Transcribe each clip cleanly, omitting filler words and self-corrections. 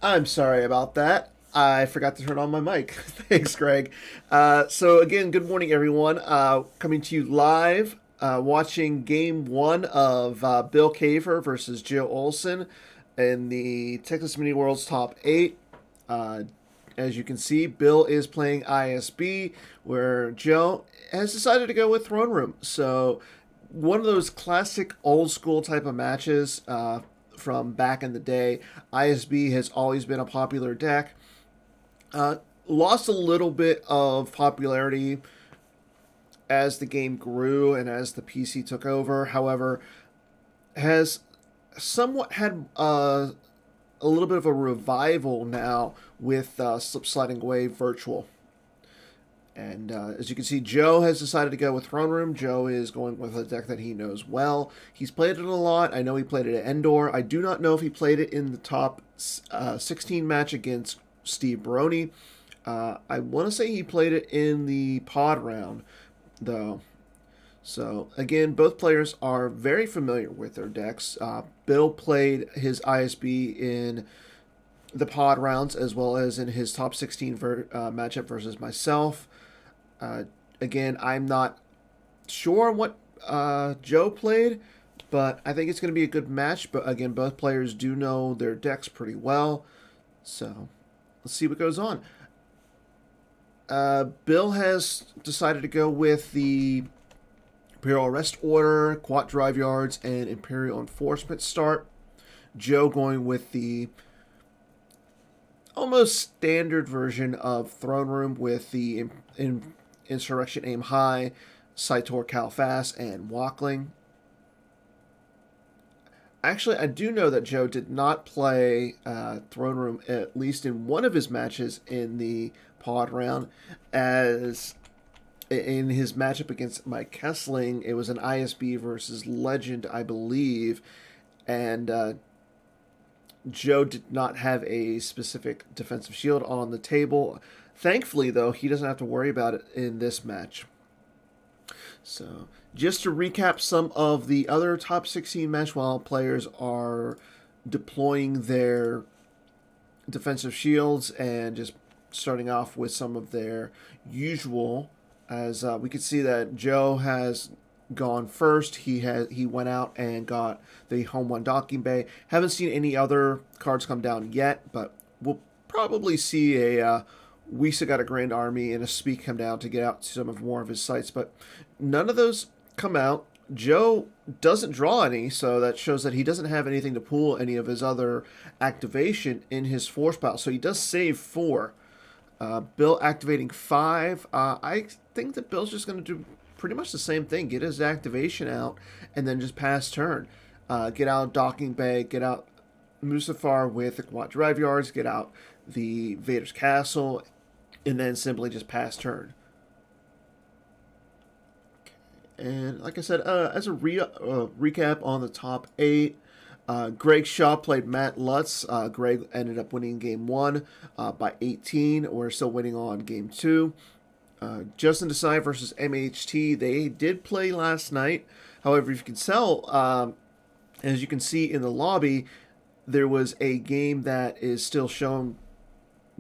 I'm sorry about that. I forgot to turn on my mic. Thanks, Greg. So, again, good morning, everyone. Coming to you live, watching game one of Bill Kafer versus Joe Olson in the Texas Mini World's Top 8. Uh, as you can see, Bill is playing ISB, where Joe has decided to go with Throne Room. So, one of those classic old school type of matches from back in the day. ISB has always been a popular deck. Uh, Lost a little bit of popularity as the game grew and as the PC took over. However, has somewhat had a little bit of a revival now with Slip Sliding Away Virtual. And as you can see, Joe has decided to go with Throne Room. Joe is going with a deck that he knows well. He's played it a lot. I know he played it at Endor. I do not know if he played it in the top 16 match against Steve Baroni. I want to say he played it in the pod round, though. So, again, both players are very familiar with their decks. Bill played his ISB in the pod rounds as well as in his top 16 matchup versus myself. Uh, Again, I'm not sure what Joe played, but I think it's going to be a good match. But again, both players do know their decks pretty well. So let's see what goes on. Bill has decided to go with the Imperial Arrest Order, Quat Drive Yards, and Imperial Enforcement start. Joe going with the almost standard version of Throne Room with the Insurrection Aim High, Saitor Cal Fast, and Walkling. Actually, I do know that Joe did not play Throne Room, at least in one of his matches in the pod round, as in his matchup against Mike Kessling, it was an ISB versus Legend, I believe, and Joe did not have a specific defensive shield on the table. Thankfully, though, he doesn't have to worry about it in this match. So, just to recap some of the other top 16 match while players are deploying their defensive shields and just starting off with some of their usual, as we can see that Joe has gone first. He went out and got the home one docking bay. Haven't seen any other cards come down yet, but we'll probably see a Wisa got a Grand Army and a Speak come down to get out some of more of his sites, but none of those come out. Joe doesn't draw any, so that shows that he doesn't have anything to pull any of his other activation in his force pile. So he does save 4. Bill activating 5. I think that Bill's just going to do pretty much the same thing. Get his activation out and then just pass turn. Get out Docking Bay, get out Mustafar with the Quad Drive Yards, get out the Vader's Castle, and then simply just pass turn. And like I said, as a recap on the top 8, Greg Shaw played Matt Lutz. Greg ended up winning game 1 by 18. We're still waiting on game 2. Justin Desai versus MHT. They did play last night. However, if you can tell, as you can see in the lobby, there was a game that is still shown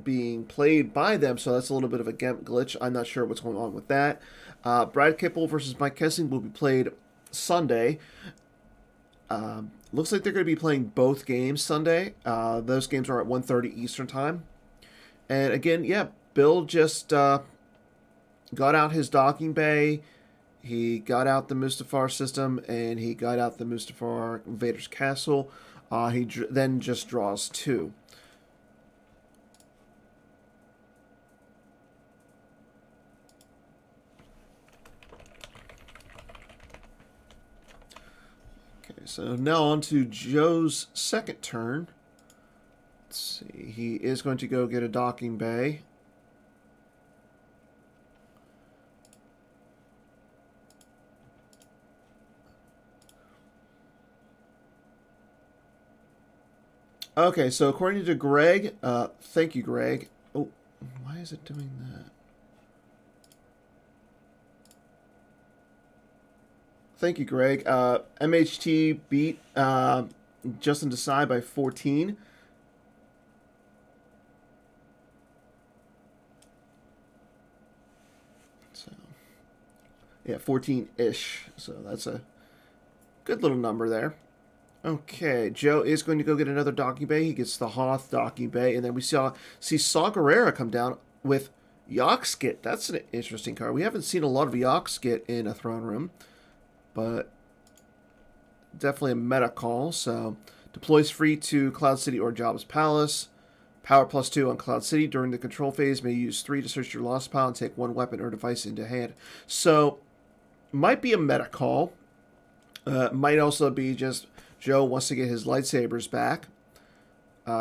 being played by them, so that's a little bit of a GEMP glitch. I'm not sure what's going on with that. Brad Kipple versus Mike Kessling will be played Sunday. Looks like they're going to be playing both games Sunday. Those games are at 1:30 Eastern Time. And again, yeah, Bill just got out his docking bay. He got out the Mustafar system, and he got out the Mustafar Vader's Castle. He then just draws 2. So now on to Joe's second turn. Let's see. He is going to go get a docking bay. Okay, so according to Greg, thank you, Greg. Oh, why is it doing that? Thank you, Greg. MHT beat Justin Desai by 14. Yeah, 14-ish. So that's a good little number there. Okay, Joe is going to go get another docking bay. He gets the Hoth docking bay, and then we see Saw Gerrera come down with Yoxkit. That's an interesting card. We haven't seen a lot of Yoxkit in a throne room, but definitely a meta call. So deploys free to Cloud City or Jabba's Palace. Power +2 on Cloud City. During the control phase, may use 3 to search your lost pile and take 1 weapon or device into hand. So, might be a meta call. Might also be just Joe wants to get his lightsabers back.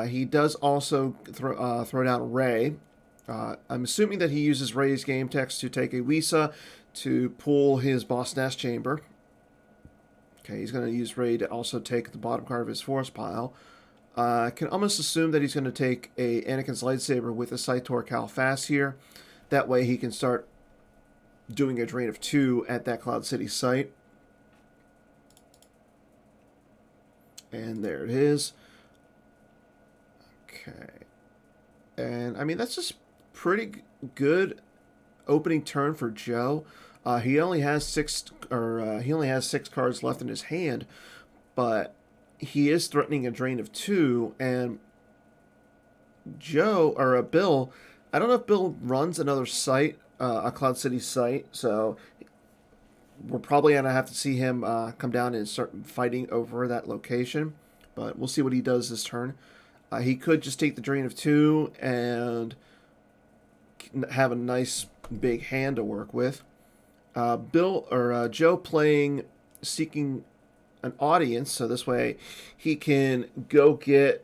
He does also throw down Rey. I'm assuming that he uses Rey's game text to take a Wisa to pull his Boss Nest chamber. Okay, he's going to use Rey to also take the bottom card of his force pile. I can almost assume that he's going to take a Anakin's lightsaber with a Saitor Cal Fast here. That way he can start doing a drain of 2 at that Cloud City site. And there it is. Okay. And, I mean, that's just pretty good opening turn for Joe. He only has 6 cards left in his hand, but he is threatening a drain of 2, and Bill, I don't know if Bill runs another site, a Cloud City site, so we're probably going to have to see him come down and start fighting over that location, but we'll see what he does this turn. He could just take the drain of 2 and have a nice big hand to work with. Joe playing Seeking an Audience, so this way he can go get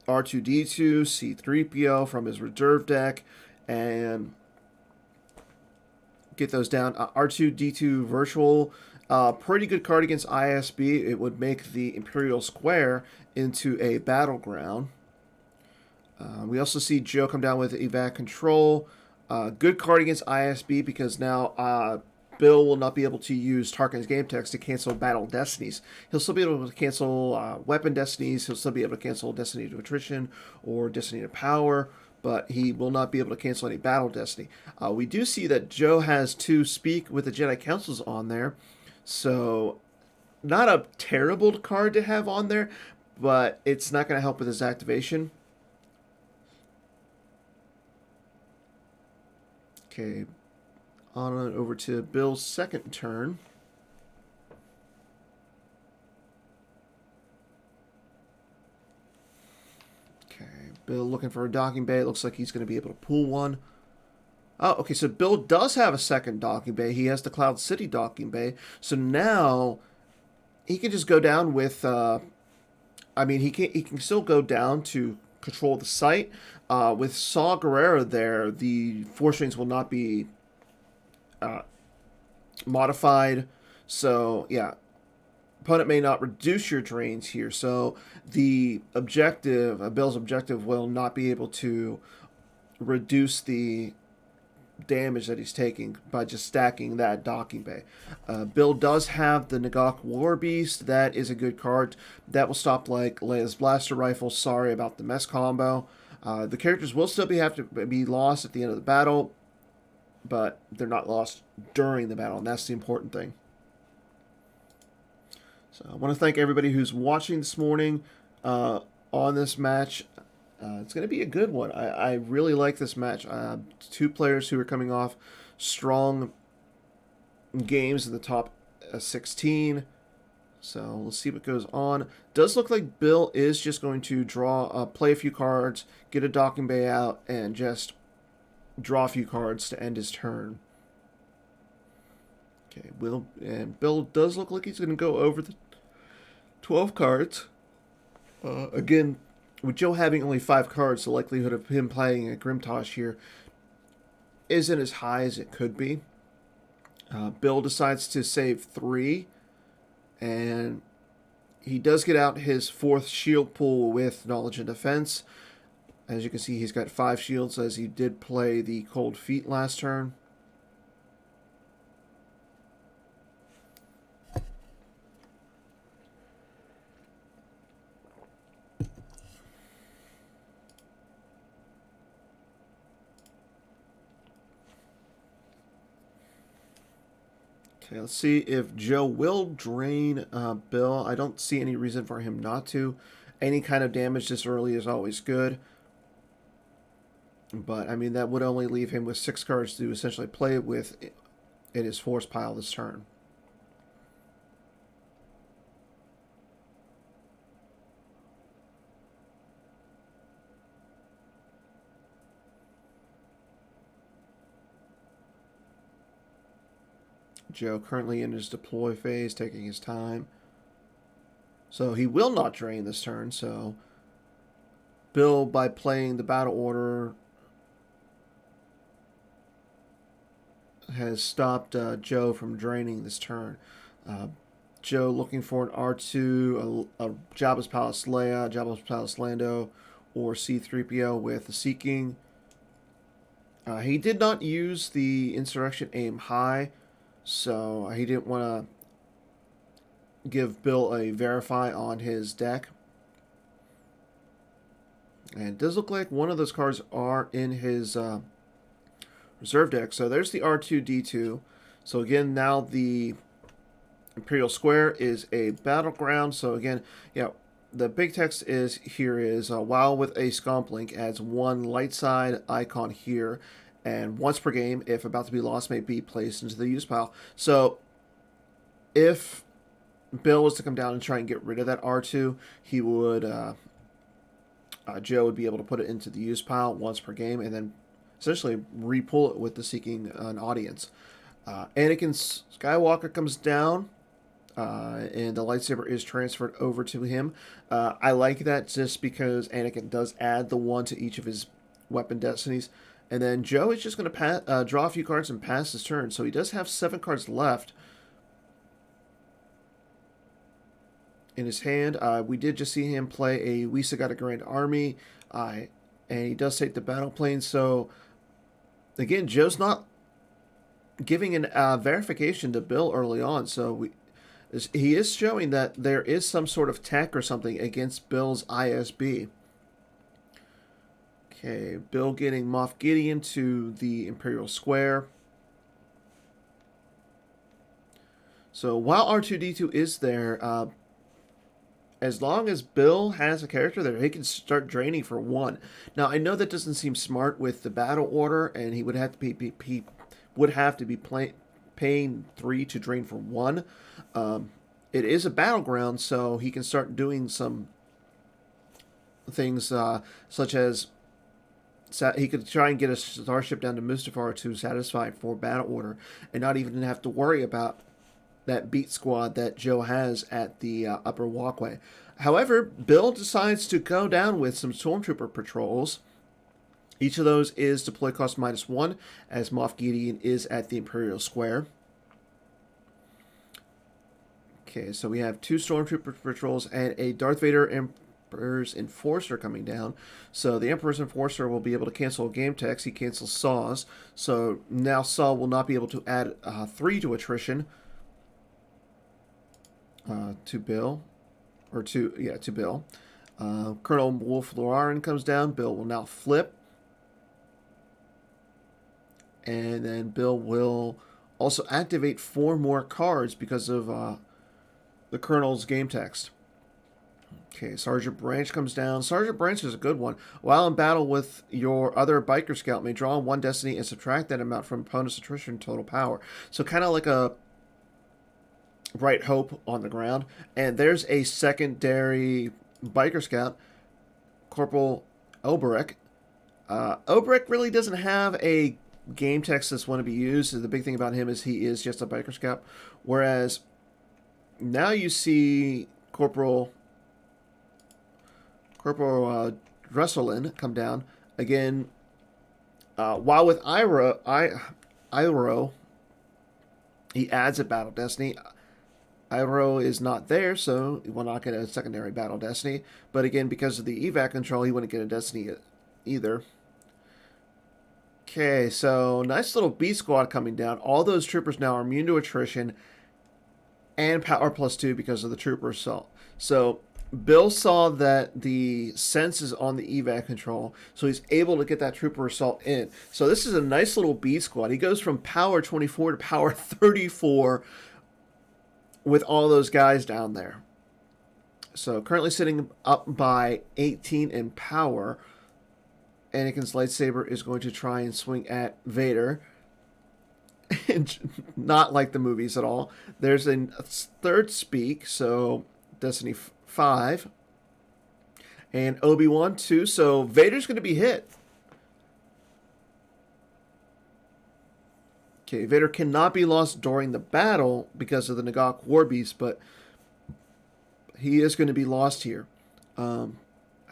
R2-D2, C-3PO from his reserve deck and get those down. R2-D2 Virtual, pretty good card against ISB. It would make the Imperial Square into a battleground. We also see Joe come down with Evac Control. Good card against ISB because now Bill will not be able to use Tarkin's game text to cancel Battle Destinies. He'll still be able to cancel Weapon Destinies. He'll still be able to cancel Destiny to Attrition or Destiny to Power, but he will not be able to cancel any Battle Destiny. We do see that Joe has 2 Speak with the Jedi Councils on there, so not a terrible card to have on there, but it's not going to help with his activation. Okay, on over to Bill's second turn. Okay, Bill looking for a docking bay. It looks like he's going to be able to pull one. Oh, okay, so Bill does have a second docking bay. He has the Cloud City docking bay. So now he can just go down with... he can still go down to control the site. With Saw Gerrera there, the force rings will not be modified. So, yeah, opponent may not reduce your drains here. So the objective, Bill's objective, will not be able to reduce the damage that he's taking by just stacking that docking bay. Bill does have the Nagak War Beast. That is a good card. That will stop like Leia's Blaster Rifle. Sorry about the mess combo. The characters will still have to be lost at the end of the battle, but they're not lost during the battle, and that's the important thing. So I want to thank everybody who's watching this morning on this match. It's going to be a good one. I really like this match. 2 players who are coming off strong games in the top 16. So let's see what goes on. Does look like Bill is just going to play a few cards, get a docking bay out, and just draw a few cards to end his turn. Okay, Bill does look like he's going to go over the 12 cards. Again, with Joe having only 5 cards, the likelihood of him playing a Grimtosh here isn't as high as it could be. Bill decides to save 3, and he does get out his 4th shield pool with Knowledge and Defense. As you can see, he's got 5 shields as he did play the Cold Feet last turn. Okay, let's see if Joe will drain Bill. I don't see any reason for him not to. Any kind of damage this early is always good. But, I mean, that would only leave him with 6 cards to essentially play with in his force pile this turn. Joe currently in his deploy phase, taking his time. So he will not drain this turn. So Bill, by playing the battle order, has stopped Joe from draining this turn. Joe looking for an R2, a Jabba's Palace Leia, Jabba's Palace Lando, or C-3PO with the Seeking. He did not use the Insurrection Aim High, so he didn't want to give Bill a Verify on his deck. And it does look like one of those cards are in his reserve deck. So there's the R2-D2. So again, now the Imperial Square is a battleground. So again, yeah, the big text is here is while with a Scomp Link adds 1 light side icon here, and once per game, if about to be lost, may be placed into the use pile. So if Bill was to come down and try and get rid of that R2, he would Joe would be able to put it into the use pile once per game, and then essentially re-pull it with the Seeking an Audience. Anakin Skywalker comes down, and the lightsaber is transferred over to him. I like that just because Anakin does add the 1 to each of his weapon destinies. And then Joe is just going to draw a few cards and pass his turn. So he does have 7 cards left in his hand. We did just see him play a Wisa Got a Grand Army, and he does take the battle plane. So again, Joe's not giving an verification to Bill early on. So he is showing that there is some sort of tech or something against Bill's ISB. Okay, Bill getting Moff Gideon to the Imperial Square. So while R2-D2 is there, as long as Bill has a character there, he can start draining for 1. Now, I know that doesn't seem smart with the battle order, and he would have to be paying 3 to drain for 1. It is a battleground, so he can start doing some things such as he could try and get a starship down to Mustafar to satisfy for battle order, and not even have to worry about that beat squad that Joe has at the upper walkway. However, Bill decides to go down with some Stormtrooper patrols. Each of those is deploy cost -1, as Moff Gideon is at the Imperial Square. Okay, so we have 2 Stormtrooper patrols and a Darth Vader Emperor's Enforcer coming down. So the Emperor's Enforcer will be able to cancel game text. He cancels Saws. So now Saw will not be able to add 3 to attrition to Bill. To Bill. Colonel Wolf Loran comes down. Bill will now flip. And then Bill will also activate 4 more cards because of the Colonel's game text. Okay, Sergeant Branch comes down. Sergeant Branch is a good one. While in battle with your other biker scout, may draw 1 destiny and subtract that amount from opponent's attrition total power. So kind of like a Bright Hope on the ground. And there's a secondary biker scout, Corporal Oberek. Oberek really doesn't have a game text that's want to be used. So the big thing about him is he is just a biker scout. Whereas now you see Corporal Dresselin come down again. While with Iroh, he adds a battle destiny. Iroh is not there, so he will not get a secondary battle destiny. But again, because of the evac control, he wouldn't get a destiny either. Okay, so nice little B squad coming down. All those troopers now are immune to attrition and power +2 because of the trooper assault. So Bill saw that the sense is on the evac control, so he's able to get that trooper assault in. So this is a nice little B squad. He goes from power 24 to power 34 with all those guys down there. So currently sitting up by 18 in power. Anakin's lightsaber is going to try and swing at Vader. Not like the movies at all. There's a third speak, so Destiny 5. And Obi-Wan 2, so Vader's going to be hit. Okay, Vader cannot be lost during the battle because of the Nagak War Beast, but he is going to be lost here.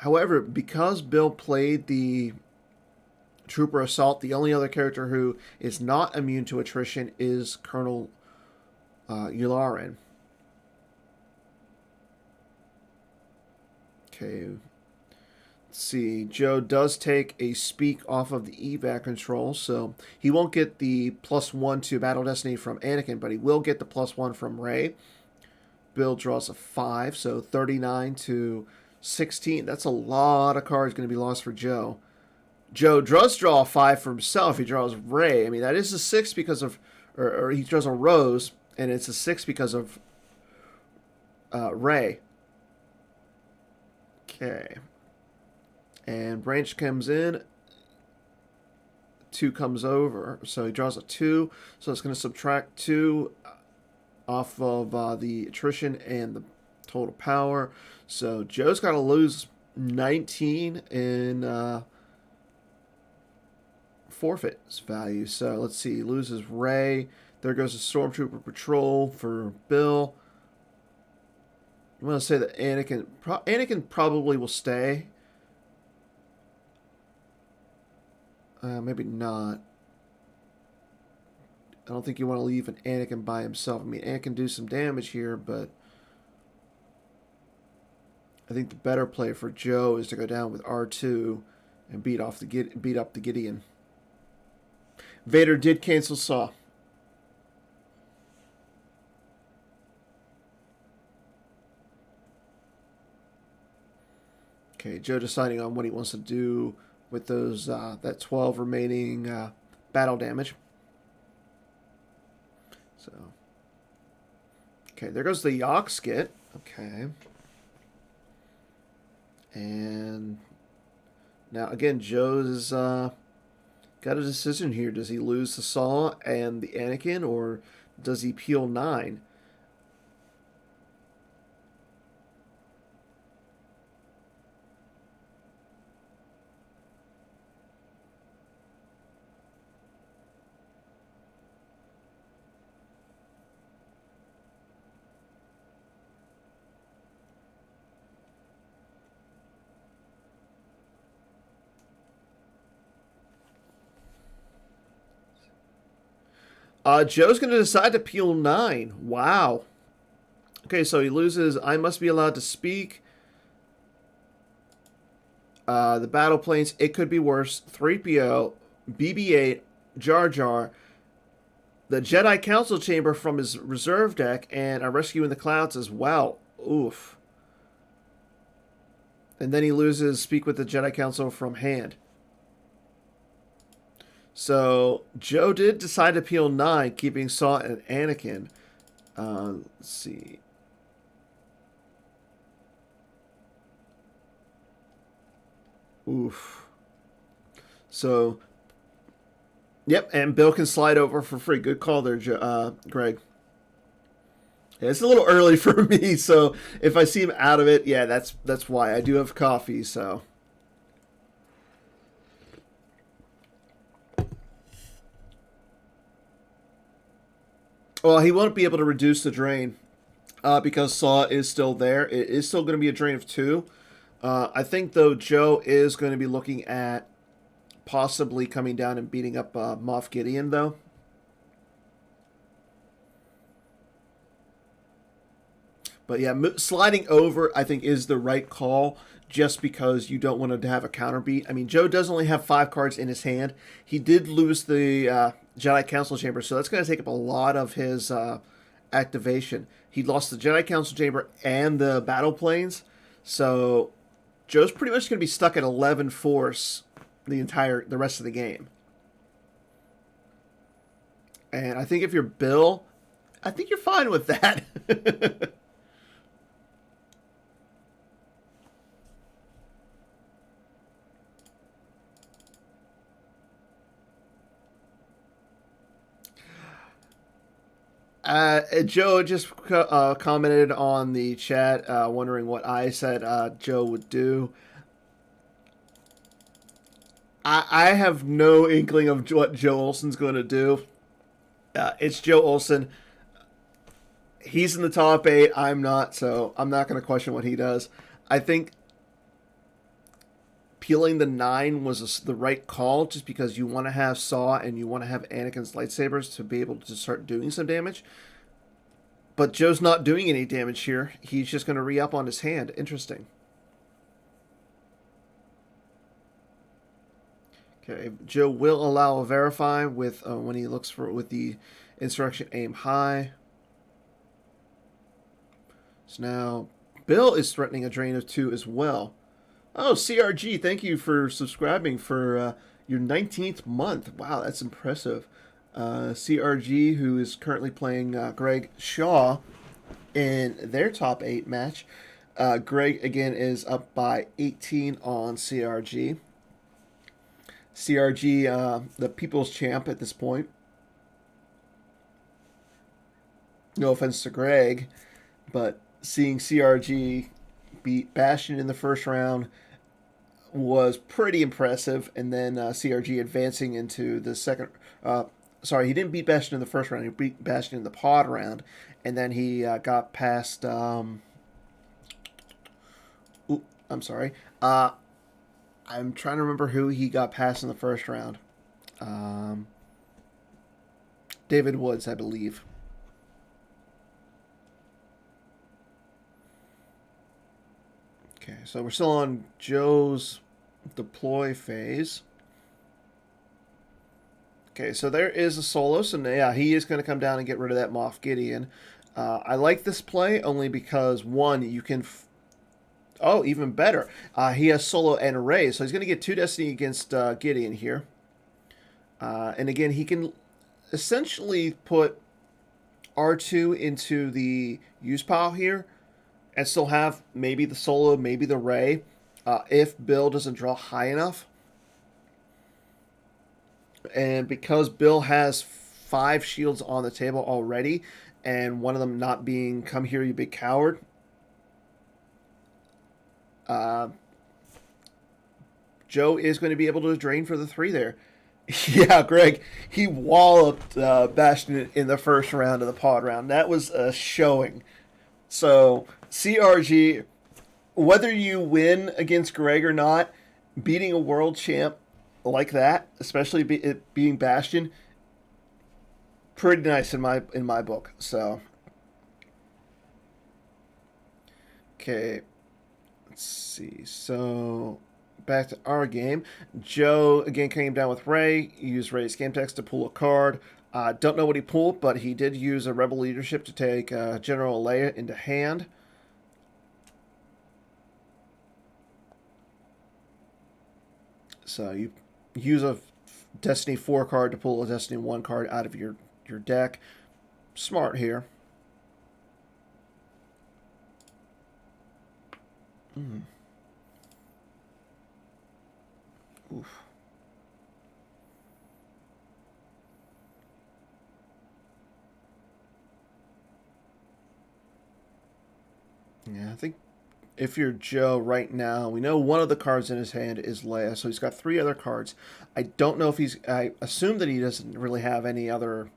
However, because Bill played the Trooper Assault, the only other character who is not immune to attrition is Colonel Yularen. Okay, let's see. Joe does take a speak off of the evac control, so he won't get the +1 to Battle Destiny from Anakin, but he will get the +1 from Rey. Bill draws a 5, so 39 to 16. That's a lot of cards going to be lost for Joe. Joe does draw a 5 for himself. He draws Rey. I mean, that is a 6 because of... Or he draws a Rose, and it's a 6 because of Rey. Okay. And Branch comes in. 2 comes over. So he draws a 2. So it's going to subtract 2 off of the attrition and the total power. So Joe's got to lose 19 in forfeit value. So let's see. He loses Rey. There goes the Stormtrooper Patrol for Bill. I'm going to say that Anakin probably will stay. Maybe not. I don't think you want to leave an Anakin by himself. I mean, Anakin can do some damage here, but I think the better play for Joe is to go down with R2 and beat up the Gideon. Vader did cancel Saw. Okay, Joe deciding on what he wants to do with those that 12 remaining battle damage. So, okay, there goes the Yak skit. Okay. And now, again, Joe's got a decision here. Does he lose the Saw and the Anakin, or does he peel 9? Joe's going to decide to peel 9. Wow. Okay, so he loses I must be allowed to speak. The battle planes, it could be worse. 3PO, BB-8, Jar Jar, the Jedi Council Chamber from his reserve deck, and a Rescue in the Clouds as well. Oof. And then he loses Speak with the Jedi Council from hand. So Joe did decide to peel 9, keeping Saw and Anakin. Let's see. Oof. So, yep, and Bill can slide over for free. Good call there, Greg. Yeah, it's a little early for me, so if I see him out of it, yeah, that's why. I do have coffee, so... Well, he won't be able to reduce the drain because Saw is still there. It is still going to be a drain of 2. I think, though, Joe is going to be looking at possibly coming down and beating up Moff Gideon, though. But yeah, sliding over, I think, is the right call just because you don't want to have a counter beat. I mean, Joe does only have 5 cards in his hand. He did lose the Jedi Council Chamber, so that's going to take up a lot of his activation. He lost the Jedi Council Chamber and the battle planes, So Joe's pretty much going to be stuck at 11 force the rest of the game. And I think if you're Bill, I think you're fine with that. Joe just commented on the chat, wondering what I said Joe would do. I have no inkling of what Joe Olson's going to do. It's Joe Olson. He's in the top 8. I'm not, so I'm not going to question what he does. I think peeling the 9 was the right call, just because you want to have Saw and you want to have Anakin's lightsabers to be able to start doing some damage. But Joe's not doing any damage here. He's just going to re-up on his hand. Interesting. Okay, Joe will allow a verify with when he looks for with the instruction aim high. So now Bill is threatening a drain of 2 as well. Oh, CRG, thank you for subscribing for your 19th month. Wow, that's impressive. CRG, who is currently playing Greg Shaw in their top 8 match. Greg, again, is up by 18 on CRG. CRG, the people's champ at this point. No offense to Greg, but seeing CRG beat Bastion in the first round was pretty impressive. And then CRG advancing into the second. Sorry, he didn't beat Bastion in the first round. He beat Bastion in the pod round. And then he got past. I'm sorry. I'm trying to remember who he got past in the first round. David Woods, I believe. Okay, so we're still on Joe's deploy phase. Okay, so there is a solo. So yeah, he is going to come down and get rid of that Moff Gideon. I like this play only because, one, you can... Oh, even better. He has solo and array, so he's going to get 2 Destiny against Gideon here. And again, he can essentially put R2 into the use pile here and still have maybe the solo, maybe the ray, if Bill doesn't draw high enough. And because Bill has 5 shields on the table already, and one of them not being "come here, you big coward," Joe is going to be able to drain for the 3 there. Yeah, Greg, he walloped Bastion in the first round of the pod round. That was a showing. So, CRG, whether you win against Greg or not, beating a world champ like that, especially it being Bastion, pretty nice in my book. So, okay, let's see. So, back to our game. Joe again came down with Ray. He used Ray's game text to pull a card. Don't know what he pulled, but he did use a Rebel leadership to take General Leia into hand. So you use a Destiny 4 card to pull a Destiny 1 card out of your deck. Smart here. Oof. Yeah, I think if you're Joe right now, we know one of the cards in his hand is Leia, so he's got 3 other cards. I don't know if I assume that he doesn't really have any other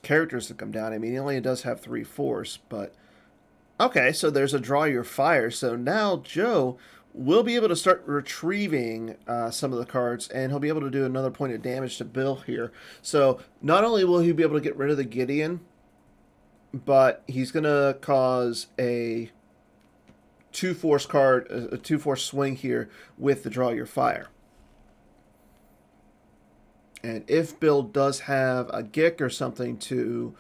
characters that come down. I mean, he only does have 3 Force, but... Okay, so there's a draw your fire. So now Joe will be able to start retrieving some of the cards, and he'll be able to do another point of damage to Bill here. So not only will he be able to get rid of the Gideon, but he's going to cause a 2 force card, a 2 force swing here with the draw your fire. And if Bill does have a Gick or something to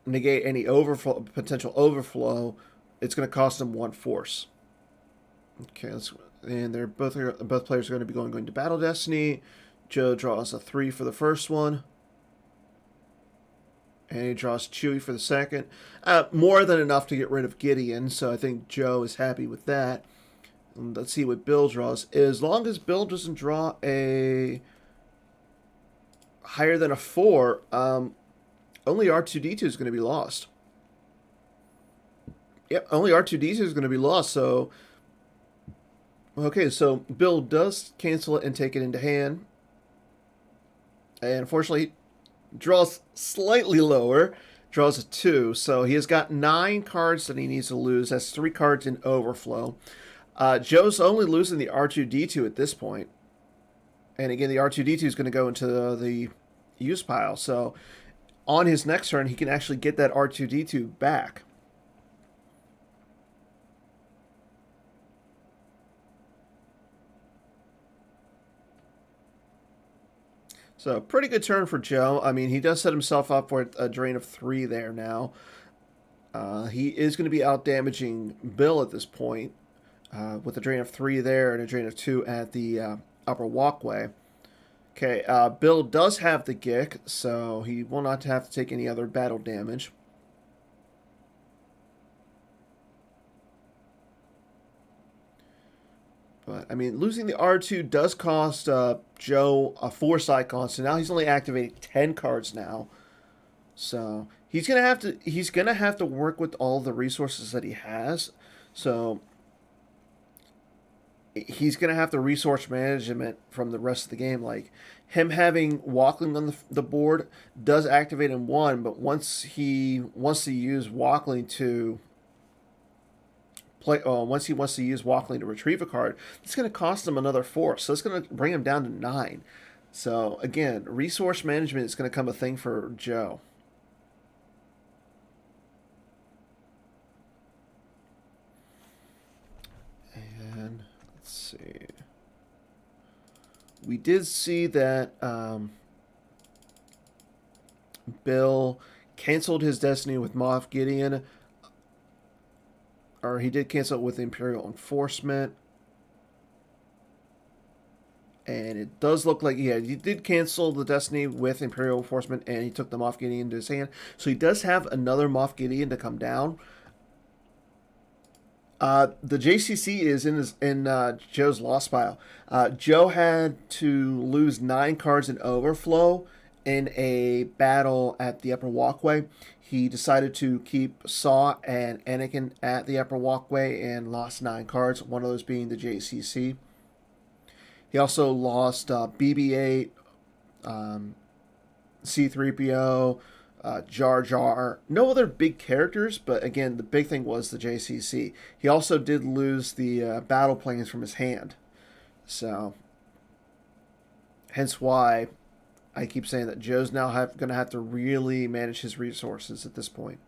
negate any potential overflow, it's going to cost him 1 force. Okay, and they're both players are going to be going to Battle Destiny. Joe draws a 3 for the first one. And he draws Chewie for the second. More than enough to get rid of Gideon, so I think Joe is happy with that. And let's see what Bill draws. As long as Bill doesn't draw a higher than a 4, only R2-D2 is going to be lost. Yep, only R2-D2 is going to be lost, so... Okay, so Bill does cancel it and take it into hand. And unfortunately, draws slightly lower, draws a 2, so he has got 9 cards that he needs to lose. That's 3 cards in overflow. Joe's only losing the R2-D2 at this point. And again, the R2-D2 is going to go into the use pile, so on his next turn, he can actually get that R2-D2 back. So, pretty good turn for Joe. I mean, he does set himself up for a drain of 3 there now. He is going to be out-damaging Bill at this point with a drain of 3 there and a drain of 2 at the upper walkway. Okay, Bill does have the Gick, so he will not have to take any other battle damage. But, I mean, losing the R2 does cost Joe a 4-side cost, so now he's only activating 10 cards now. So he's gonna have to work with all the resources that he has. So he's gonna have to resource management from the rest of the game. Like him having Walkling on the board does activate in 1, but once he wants to use Walkling to once he wants to use Walkling to retrieve a card, it's going to cost him another 4, so it's going to bring him down to 9. So again, resource management is going to become a thing for Joe. And let's see, we did see that Bill canceled his Destiny with Moff Gideon. Or he did cancel it with Imperial Enforcement. And it does look like, yeah, he did cancel the Destiny with Imperial Enforcement, and he took the Moff Gideon into his hand. So he does have another Moff Gideon to come down. The JCC is in Joe's loss pile. Joe had to lose 9 cards in overflow in a battle at the upper walkway. He decided to keep Saw and Anakin at the upper walkway and lost 9 cards, one of those being the JCC. He also lost BB-8, C-3PO, Jar Jar. No other big characters, but again, the big thing was the JCC. He also did lose the battle planes from his hand. So, hence why I keep saying that Joe's now going to have to really manage his resources at this point.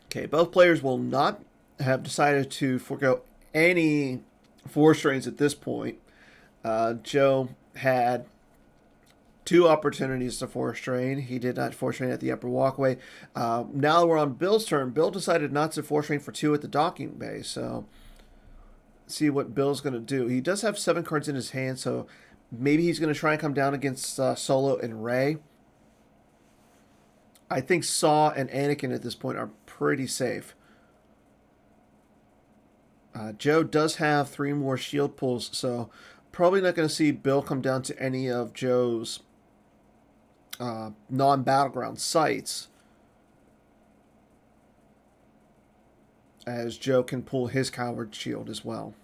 Okay, both players will not have decided to forego any force drains at this point. Joe had 2 opportunities to force drain. He did not force drain at the upper walkway. Now we're on Bill's turn. Bill decided not to force drain for 2 at the docking bay. So, let's see what Bill's going to do. He does have 7 cards in his hand, so maybe he's going to try and come down against Solo and Rey. I think Saw and Anakin at this point are pretty safe. Joe does have 3 more shield pulls, so probably not going to see Bill come down to any of Joe's non-battleground sites, as Joe can pull his coward shield as well.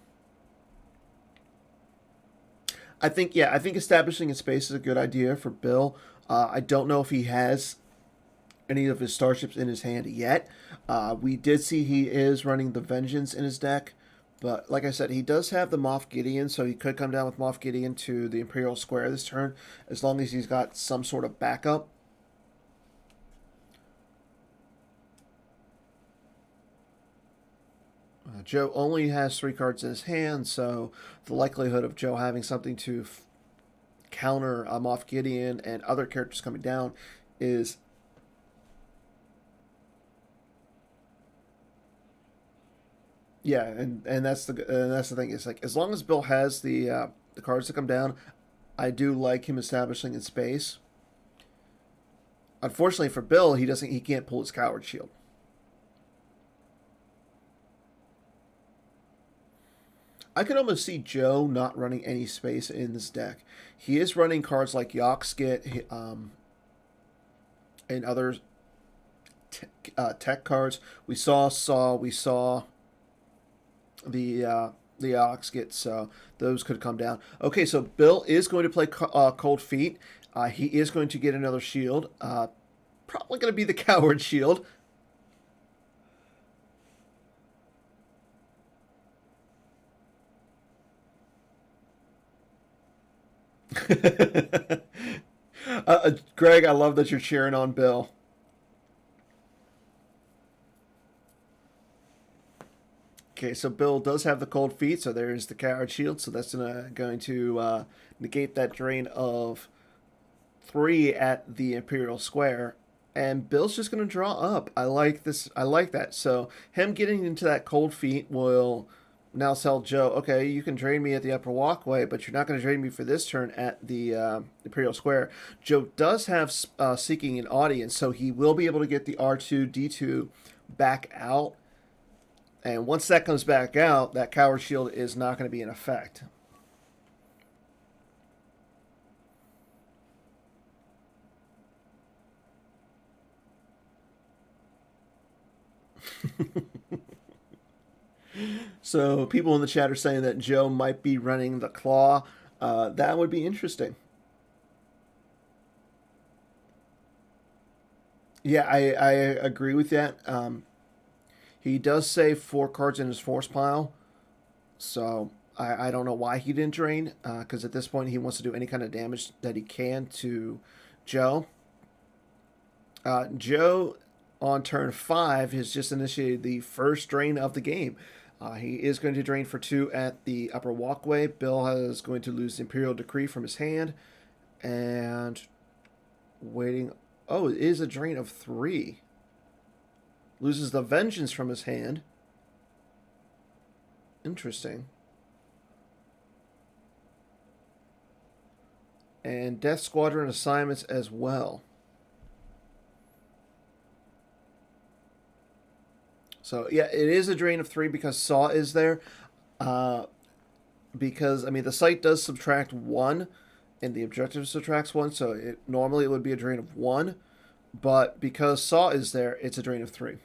I think establishing a space is a good idea for Bill. I don't know if he has any of his starships in his hand yet. We did see he is running the Vengeance in his deck, but like I said, he does have the Moff Gideon, so he could come down with Moff Gideon to the Imperial Square this turn, as long as he's got some sort of backup. Joe only has 3 cards in his hand, so the likelihood of Joe having something to counter Moff Gideon and other characters coming down is yeah, and that's the thing. It's like as long as Bill has the cards to come down, I do like him establishing in space. Unfortunately for Bill, he can't pull his coward shield. I could almost see Joe not running any space in this deck. He is running cards like Yoxkit, and other tech cards. We saw the Yoxkit, so those could come down. Okay, so Bill is going to play Cold Feet. He is going to get another shield. Probably going to be the Coward Shield. Greg, I love that you're cheering on Bill. Okay, so Bill does have the cold feet, so there's the coward shield, so that's going to negate that drain of 3 at the Imperial Square. And Bill's just going to draw up. I like this. I like that. So him getting into that cold feet will now tell Joe, okay, you can drain me at the upper walkway, but you're not going to drain me for this turn at the Imperial Square. Joe does have Seeking an Audience, so he will be able to get the R2-D2 back out. And once that comes back out, that Coward Shield is not going to be in effect. So people in the chat are saying that Joe might be running the claw. That would be interesting. Yeah, I agree with that. He does save 4 cards in his force pile, so I don't know why he didn't drain. Because at this point he wants to do any kind of damage that he can to Joe. Joe on turn 5 has just initiated the first drain of the game. He is going to drain for 2 at the upper walkway. Bill is going to lose the Imperial Decree from his hand. And waiting. Oh, it is a drain of 3. Loses the Vengeance from his hand. Interesting. And Death Squadron assignments as well. So, yeah, it is a drain of 3 because Saw is there. Because, I mean, the site does subtract 1, and the objective subtracts 1, so normally it would be a drain of 1. But because Saw is there, it's a drain of 3.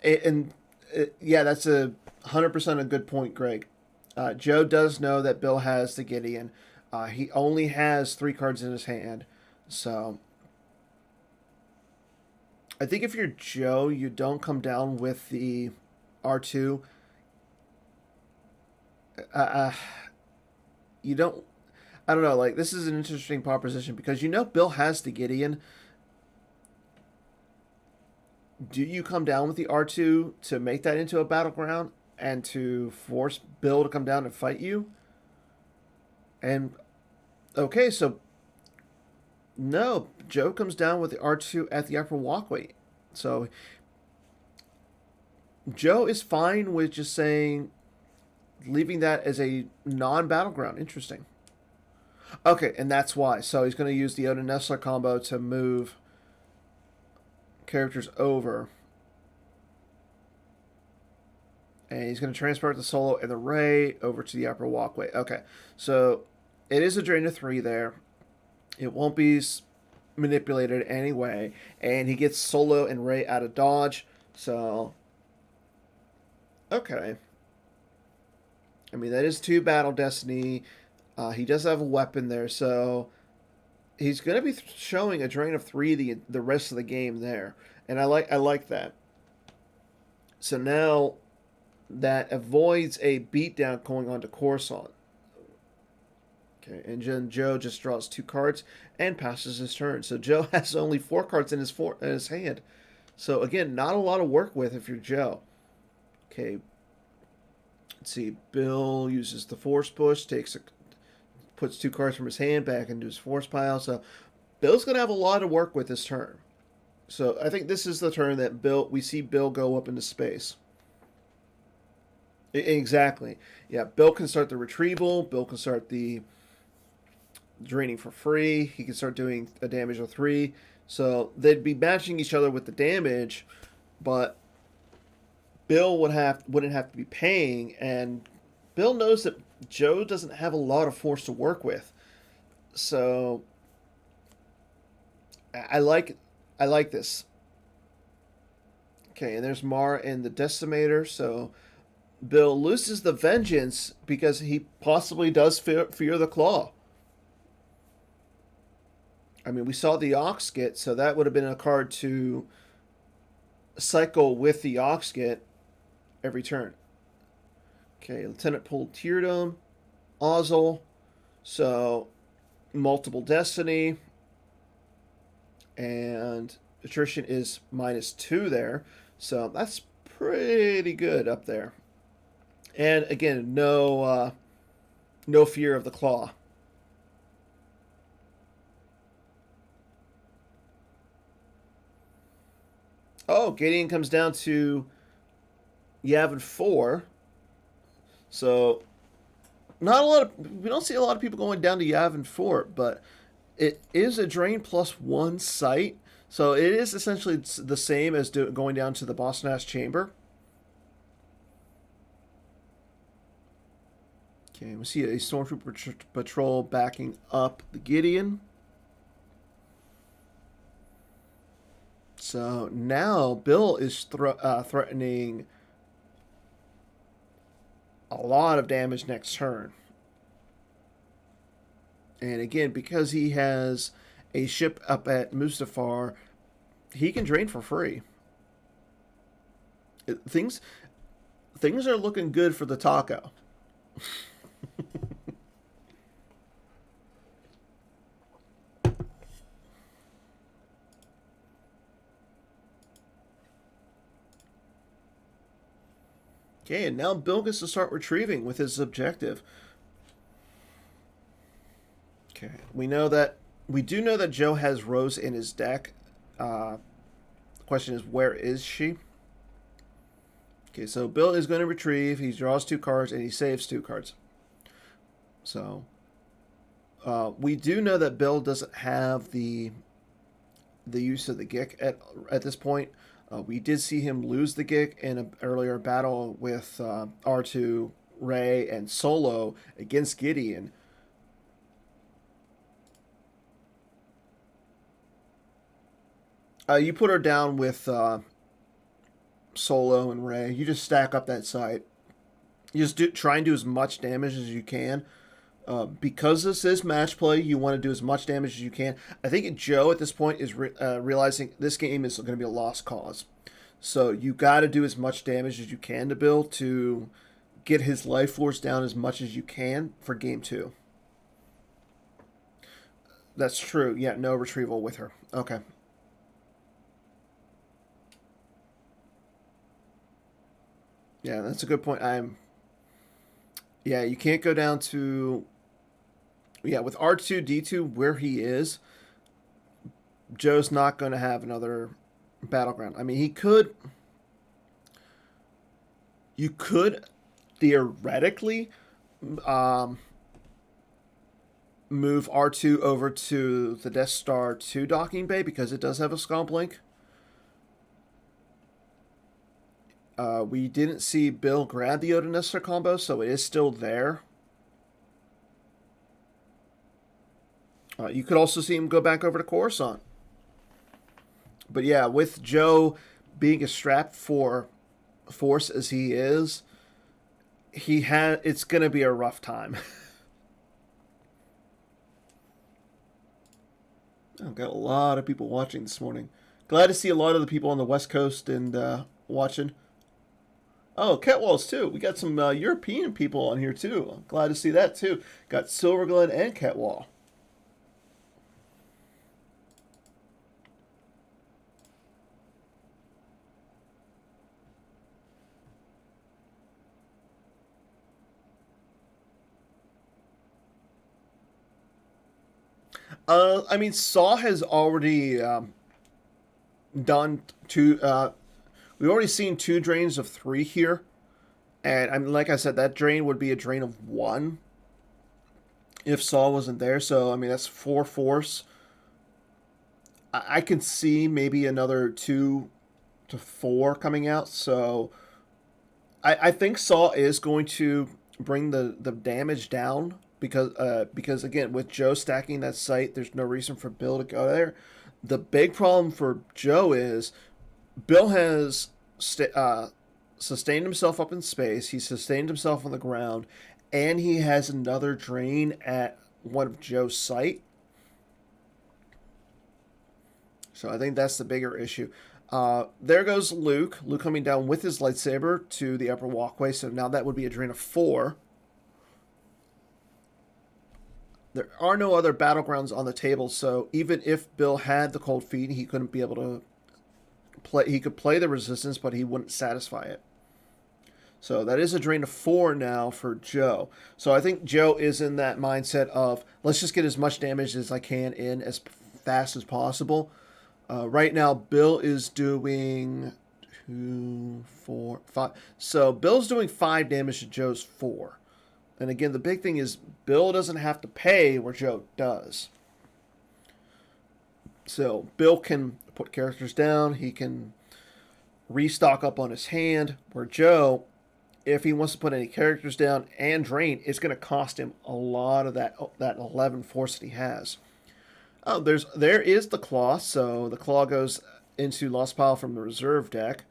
And yeah, that's 100% a good point, Greg. Joe does know that Bill has the Gideon. He only has 3 cards in his hand. So I think if you're Joe, you don't come down with the R2. Uh, you don't. I don't know. Like, this is an interesting proposition because you know Bill has the Gideon. Do you come down with the R2 to make that into a battleground and to force Bill to come down and fight you? And okay, so no, Joe comes down with the R2 at the upper walkway. So Joe is fine with just saying, leaving that as a non-battleground. Interesting. Okay, and that's why. So he's going to use the Odin Nestler combo to move characters over. And he's going to transport the Solo and the Ray over to the upper walkway. Okay, so it is a drain of 3 there. It won't be manipulated anyway. And he gets Solo and Ray out of dodge. So, okay. I mean, that is 2 Battle Destiny. He does have a weapon there, so he's going to be showing a drain of 3 the rest of the game there. And I like that. So now that avoids a beatdown going on to Coruscant. Okay, and then Joe just draws 2 cards and passes his turn. So Joe has only 4 cards in his hand. So again, not a lot of work with if you're Joe. Okay. Let's see. Bill uses the force push, puts 2 cards from his hand back into his force pile. So Bill's going to have a lot of work with this turn. So I think this is the turn that we see Bill go up into space. Exactly. Yeah, Bill can start the retrieval. Bill can start the draining for free. He can start doing a damage of 3. So they'd be matching each other with the damage, but Bill wouldn't have to be paying, and Bill knows that Joe doesn't have a lot of force to work with. So I like this. Okay, and there's Mar and the Decimator. So Bill loses the Vengeance because he possibly does fear the Claw. I mean, we saw the Ox Get, so that would have been a card to cycle with the Ox Get every turn. Okay, Lieutenant pulled Teardom, Ozzel, so multiple Destiny, and attrition is -2 there, so that's pretty good up there. And again, no fear of the Claw. Oh, Gideon comes down to Yavin 4. So we don't see a lot of people going down to Yavin 4, but it is a drain +1 site. So it is essentially the same as going down to the Boston Ash Chamber. Okay, we see a Stormtrooper patrol backing up the Gideon. So now Bill is threatening a lot of damage next turn. And again, because he has a ship up at Mustafar, he can drain for free. Things are looking good for the taco. Okay, and now Bill gets to start retrieving with his objective. Okay, we do know that Joe has Rose in his deck. The question is, where is she? Okay, so Bill is going to retrieve. He draws 2 cards and he saves 2 cards. So we do know that Bill doesn't have the use of the Gick at this point. We did see him lose the Gick in an earlier battle with R2, Ray, and Solo against Gideon. You put her down with Solo and Ray. You just stack up that site. You just try and do as much damage as you can. Because this is match play, you want to do as much damage as you can. I think Joe at this point is realizing this game is going to be a lost cause. So you got to do as much damage as you can to Bill to get his life force down as much as you can for game 2. That's true. Yeah, no retrieval with her. Okay. Yeah, that's a good point. Yeah, you can't go down to... Yeah, with R2-D2 where he is, Joe's not going to have another battleground. I mean, he could... You could theoretically move R2 over to the Death Star 2 docking bay because it does have a Scomp link. We didn't see Bill grab the Yoda Nestor combo, so it is still there. You could also see him go back over to Coruscant. But yeah, with Joe being as strapped for force as he is, it's going to be a rough time. I've got a lot of people watching this morning. Glad to see a lot of the people on the West Coast and watching. Oh, Catwalls too. We got some European people on here too. I'm glad to see that too. Got Silver Glen and Catwall. I mean, Saw has already done two. We've already seen two drains of three here, and I mean, like I said, that drain would be a drain of one if Saw wasn't there. So I mean, that's four force. I can see maybe another two to four coming out. So I think Saw is going to bring the damage down because again with Joe stacking that site, there's no reason for Bill to go there. The big problem for Joe is Bill has sustained himself up in space. He sustained himself on the ground, and he has another drain at one of Joe's site. So I think that's the bigger issue. There goes Luke. Luke coming down with his lightsaber to the upper walkway. So now that would be a drain of four. There are no other battlegrounds on the table, so even if Bill had the cold feet, he couldn't be able to play. He could play the resistance, but he wouldn't satisfy it. So that is a drain of four now for Joe. So I think Joe is in that mindset of let's just get as much damage as I can in as fast as possible. Right now, Bill is doing two, four, five. So Bill's doing five damage to Joe's four. And again, the big thing is Bill doesn't have to pay where Joe does. So Bill can put characters down. He can restock up on his hand. Where Joe, if he wants to put any characters down and drain, it's going to cost him a lot of that 11 force that he has. Oh, there is the claw. So the claw goes into lost pile from the reserve deck.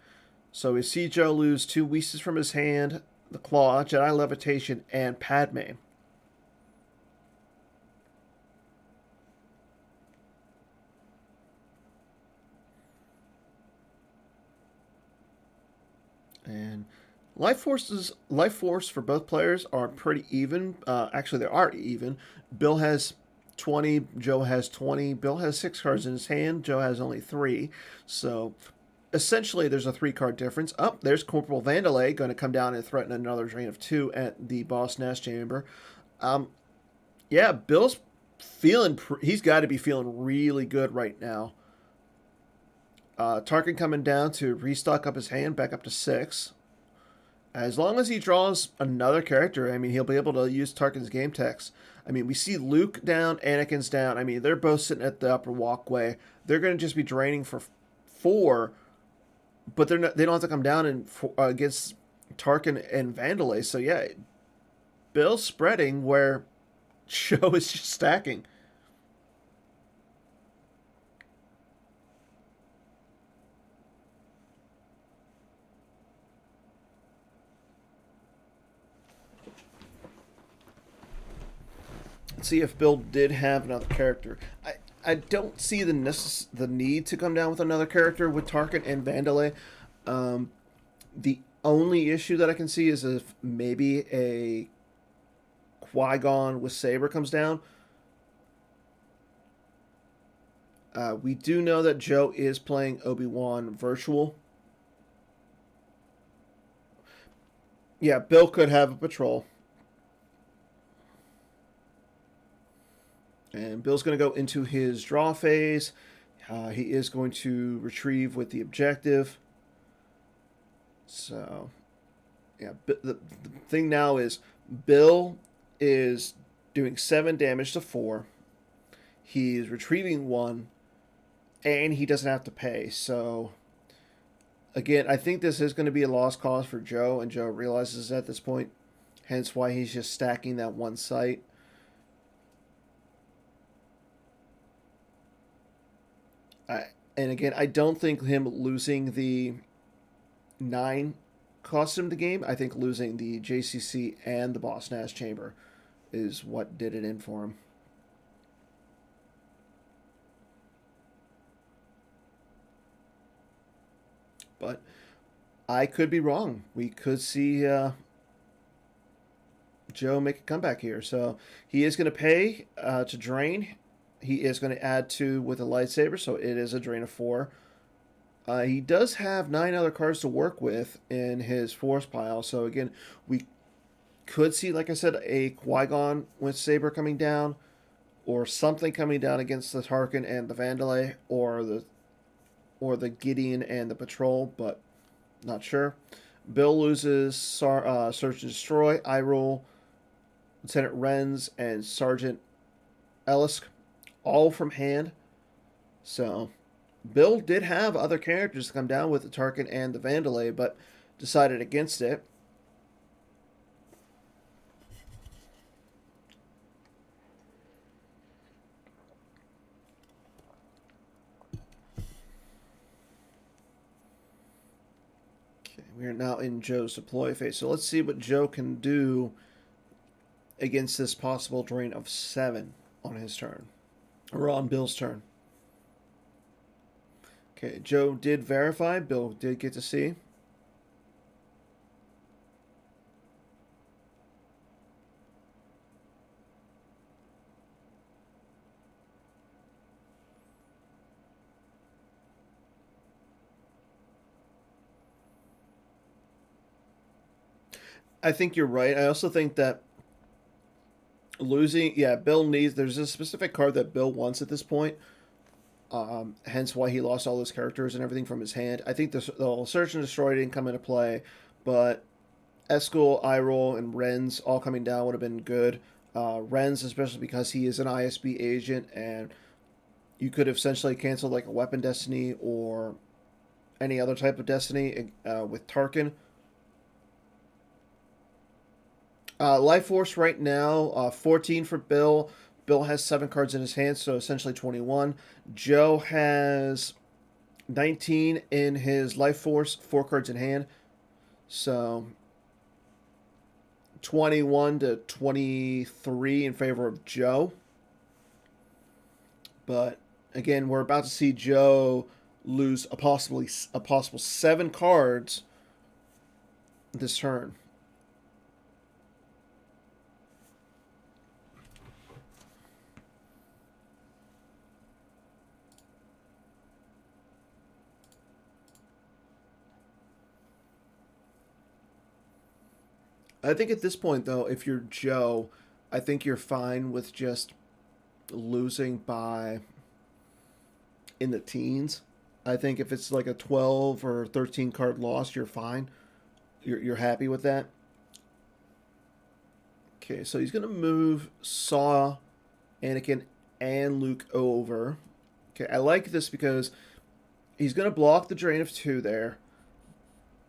So we see Joe lose two Weeses from his hand, the claw, Jedi levitation, and Padme. And life force for both players are pretty even. Actually, they are even. Bill has 20, Joe has 20. Bill has 6 cards in his hand. Joe has only 3. So essentially, there's a 3 card difference. Up there's Corporal Vandalay going to come down and threaten another drain of 2 at the Boss Nash Chamber. Yeah, Bill's feeling. He's got to be feeling really good right now. Tarkin coming down to restock up his hand back up to 6. As long as he draws another character, I mean, he'll be able to use Tarkin's game text. I mean, we see Luke down, Anakin's down. I mean, they're both sitting at the upper walkway. They're going to just be draining for 4, but they don't have to come down and against Tarkin and Vandalay. So yeah, Bill's spreading where Joe is just stacking. See if Bill did have another character. I don't see the need to come down with another character with Tarkin and Vandalay. The only issue that I can see is if maybe a Qui-Gon with Saber comes down. We do know that Joe is playing Obi-Wan virtual. Yeah, Bill could have a patrol. And Bill's going to go into his draw phase. He is going to retrieve with the objective. So, yeah, the thing now is Bill is doing 7 damage to 4. He's retrieving 1, and he doesn't have to pay. So, again, I think this is going to be a lost cause for Joe, and Joe realizes at this point. Hence why he's just stacking that one site. And again, I don't think him losing the 9 cost him the game. I think losing the JCC and the Boss Nash Chamber is what did it in for him. But I could be wrong. We could see Joe make a comeback here. So he is going to pay to drain. He is going to add 2 with a lightsaber, so it is a drain of 4. He does have 9 other cards to work with in his force pile. So again, we could see, like I said, a Qui-Gon with Saber coming down. or something coming down against the Tarkin and the Vandalay, or the Gideon and the Patrol, but not sure. Bill loses Search and Destroy, I roll Lieutenant Renz, and Sergeant Ellisk, all from hand. So Bill did have other characters to come down with the Tarkin and the Vandalay, but decided against it. Okay, we are now in Joe's deploy phase. So let's see what Joe can do against this possible drain of 7 on his turn. Or on Bill's turn. Okay, Joe did verify. Bill did get to see. I think you're right. I also think that losing, yeah, Bill needs. There's a specific card that Bill wants at this point. Hence why he lost all those characters and everything from his hand. I think the Search and Destroy didn't come into play, but Eskel, Iroll, and Renz all coming down would have been good. Renz, especially because he is an ISB agent, and you could have essentially canceled like a Weapon Destiny or any other type of Destiny with Tarkin. Life Force right now, 14 for Bill. Bill has 7 cards in his hand, so essentially 21. Joe has 19 in his Life Force, 4 cards in hand. So 21 to 23 in favor of Joe. But again, we're about to see Joe lose a possible 7 cards this turn. I think at this point, though, if you're Joe, I think you're fine with just losing by in the teens. I think if it's like a 12 or 13 card loss, you're fine. You're happy with that. Okay, so he's going to move Saw, Anakin, and Luke over. Okay, I like this because he's going to block the drain of 2 there.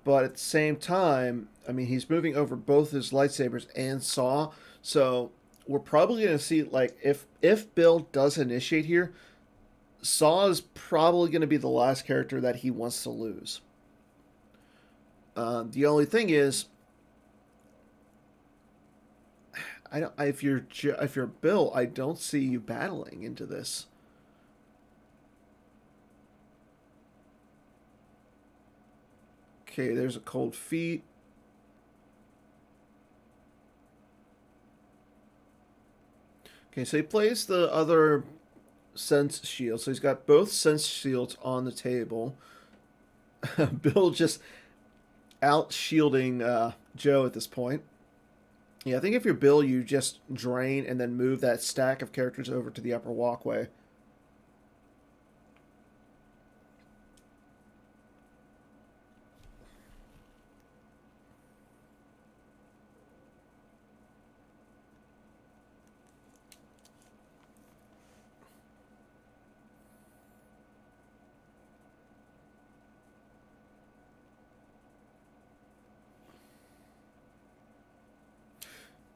But at the same time, I mean, he's moving over both his lightsabers and Saw. So we're probably going to see, like, if Bill does initiate here, Saw is probably going to be the last character that he wants to lose. The only thing is, I don't. If you're Bill, I don't see you battling into this. Okay, there's a cold feet. Okay, so he plays the other sense shield. So he's got both sense shields on the table. Bill just out shielding Joe at this point. Yeah, I think if you're Bill, you just drain and then move that stack of characters over to the upper walkway.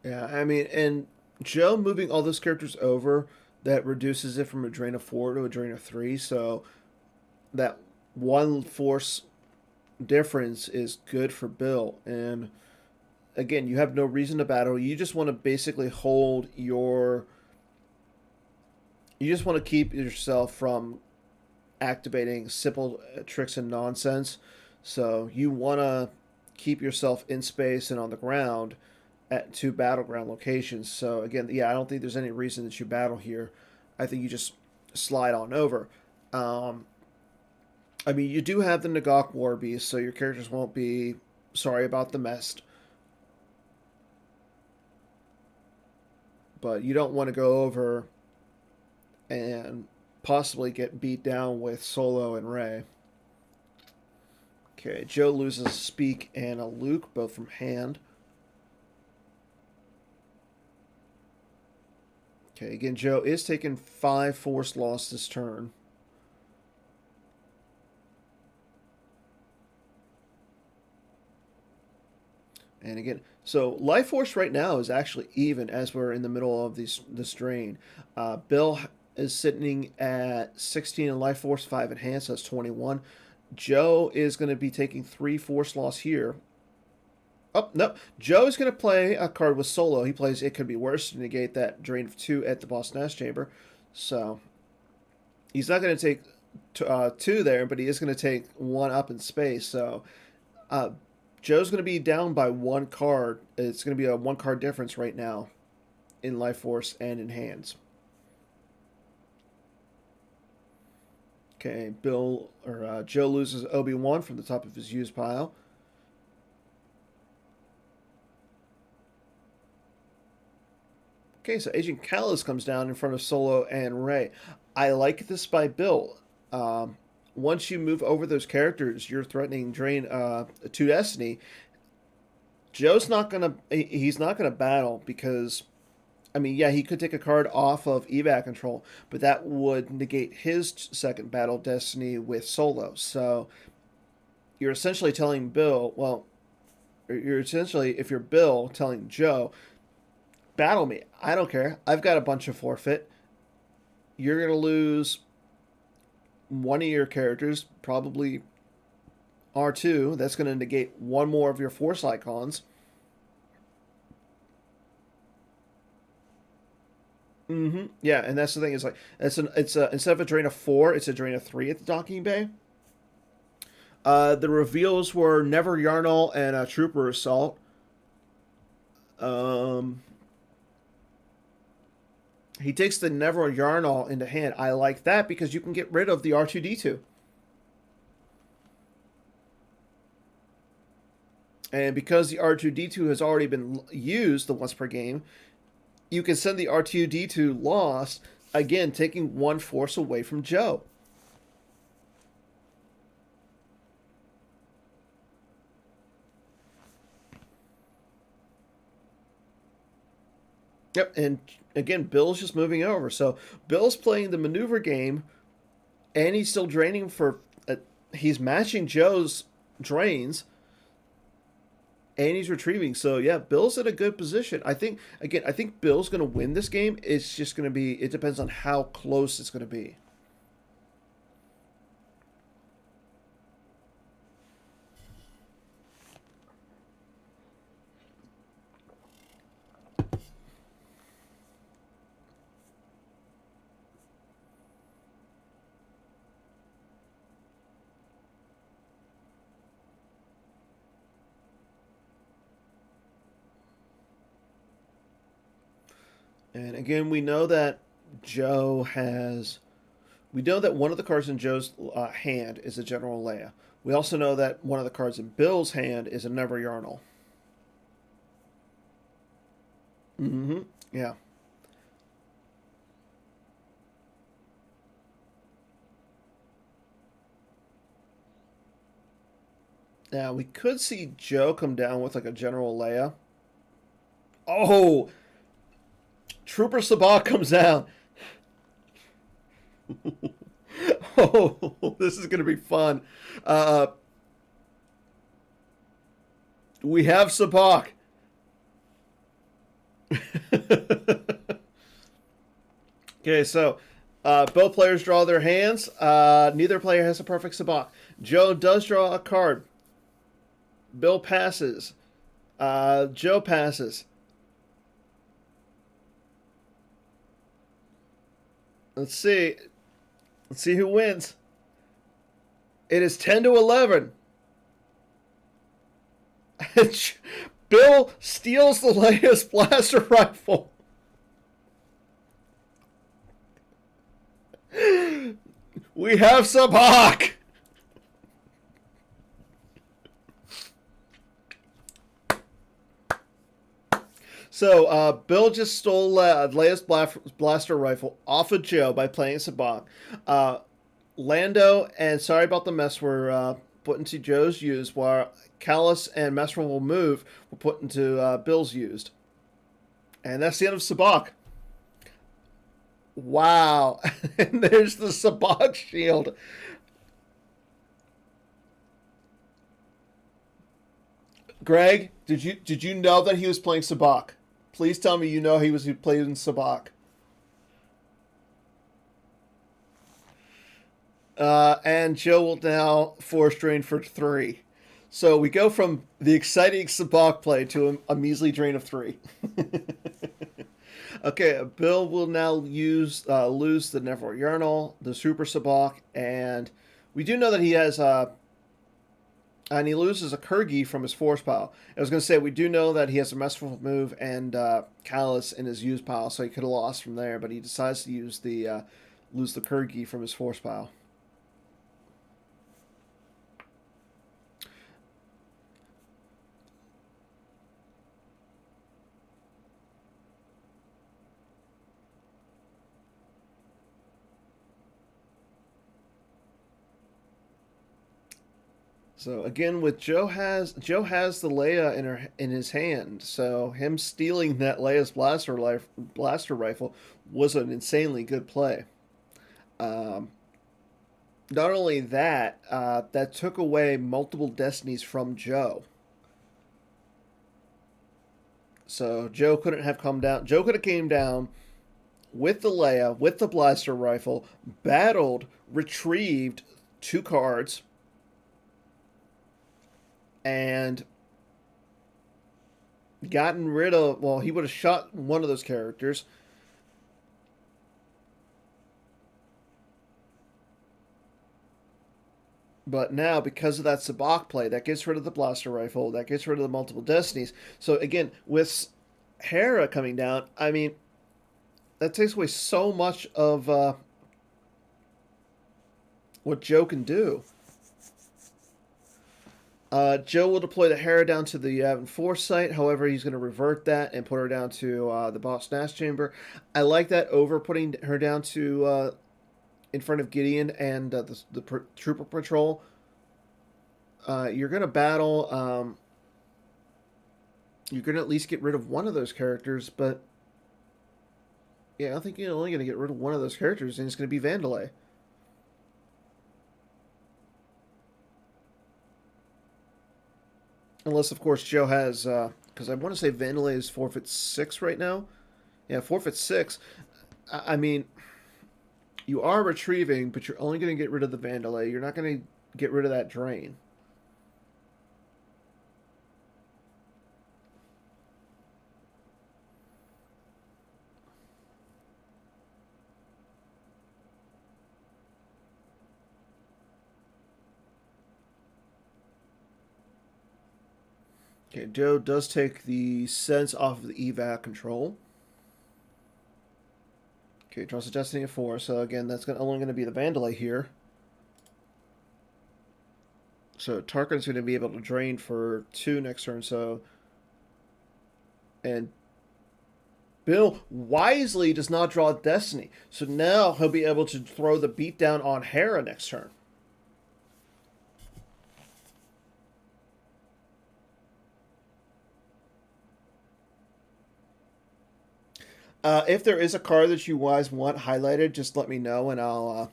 Yeah, I mean, and Joe moving all those characters over, that reduces it from a drain of 4 to a drain of 3. So that one force difference is good for Bill. And again, you have no reason to battle. You just want to basically hold your. You just want to keep yourself from activating simple tricks and nonsense. So you want to keep yourself in space and on the ground at 2 battleground locations. So again, yeah, I don't think there's any reason that you battle here. I think you just slide on over. Um, I mean, you do have the Nagok War Beast, so your characters won't be sorry about the mess. But you don't want to go over and possibly get beat down with Solo and Rey. Okay, Joe loses a Speak and a Luke, both from hand. Okay, again, Joe is taking 5 force loss this turn. And again, so life force right now is actually even as we're in the middle of this drain. Bill is sitting at 16 in life force, 5 enhanced, that's 21. Joe is going to be taking 3 force loss here. Oh, no. Joe is going to play a card with Solo. He plays It Could Be Worse to negate that drain of 2 at the Boss Nash Chamber. So he's not going to take 2 there, but he is going to take 1 up in space. So Joe's going to be down by 1 card. It's going to be a 1 card difference right now in life force and in hands. Okay, Joe loses Obi-Wan from the top of his used pile. Okay, so Agent Callus comes down in front of Solo and Rey. I like this by Bill. Once you move over those characters, you're threatening drain 2 Destiny. Joe's not gonna. He's not gonna battle because, I mean, yeah, he could take a card off of evac control, but that would negate his second battle Destiny with Solo. So you're essentially telling Bill. Well, you're essentially, if you're Bill, telling Joe, battle me. I don't care. I've got a bunch of forfeit. You're going to lose one of your characters, probably R2. That's going to negate 1 more of your force icons. Yeah, and that's the thing. Is like instead of a drain of 4, it's a drain of 3 at the docking bay. The reveals were Never Yarnall and a Trooper Assault. He takes the Never Yarnall into hand. I like that because you can get rid of the R2-D2. And because the R2-D2 has already been used the once per game, you can send the R2-D2 lost, again, taking 1 force away from Joe. Yep, and again, Bill's just moving over. So Bill's playing the maneuver game, and he's still draining for. He's matching Joe's drains, and he's retrieving. So yeah, Bill's in a good position. I think Bill's going to win this game. It's just going to be. It depends on how close it's going to be. And again, we know that Joe has. We know that one of the cards in Joe's hand is a General Leia. We also know that one of the cards in Bill's hand is a Never Yarnall. Yeah. Now, we could see Joe come down with like a General Leia. Oh! Trooper Sabah comes down. Oh, this is going to be fun. We have Sabak. Okay, so both players draw their hands. Neither player has a perfect Sabak. Joe does draw a card. Bill passes. Joe passes. Let's see. Let's see who wins. It is 10-11. Bill steals the Leia's blaster rifle. We have some Hawk. So, Bill just stole Leia's blaster rifle off of Joe by playing Sabak. Uh, Lando and Sorry About the Mess were put into Joe's use, while Callus and Messer Will Move were put into Bill's used. And that's the end of Sabak. Wow. And there's the Sabak shield. Greg, did you know that he was playing Sabak? Please tell me you know he played in Sabak. And Joe will now force drain for 3. So we go from the exciting Sabak play to a measly drain of 3. Okay, Bill will now lose the Never Urinal, the Super Sabak, and we do know that he has and he loses a Kurgi from his force pile. I was going to say we do know that he has a Merciful Move and Callus in his use pile, so he could have lost from there, but he decides to lose the Kurgi from his force pile. So again, with Joe has the Leia in his hand. So him stealing that Leia's blaster rifle was an insanely good play. Um, Not only that, that took away multiple destinies from Joe. So Joe couldn't have come down. Joe could have came down with the Leia, with the blaster rifle, battled, retrieved 2 cards, and gotten rid of. Well, he would have shot one of those characters. But now, because of that Sabak play, that gets rid of the blaster rifle, that gets rid of the multiple destinies. So again, with Hera coming down, I mean, that takes away so much of what Joe can do. Joe will deploy the Hera down to the Yavin 4 site. However, he's going to revert that and put her down to the Boss Nash chamber. I like that over putting her down to in front of Gideon and the Trooper Patrol. You're going to battle. You're going to at least get rid of one of those characters, but yeah, I think you're only going to get rid of one of those characters, and it's going to be Vandalay. Unless, of course, Joe has, because I want to say Vandalay is forfeit 6 right now. Yeah, forfeit 6. I mean, you are retrieving, but you're only going to get rid of the Vandalay. You're not going to get rid of that drain. Okay, Joe does take the sense off of the evac control. Okay, draws a Destiny of 4, so again, that's only going to be the Vandalay here. So Tarkin's going to be able to drain for 2 next turn, so... And Bill wisely does not draw Destiny, so now he'll be able to throw the beatdown on Hera next turn. If there is a card that you guys want highlighted, just let me know and I'll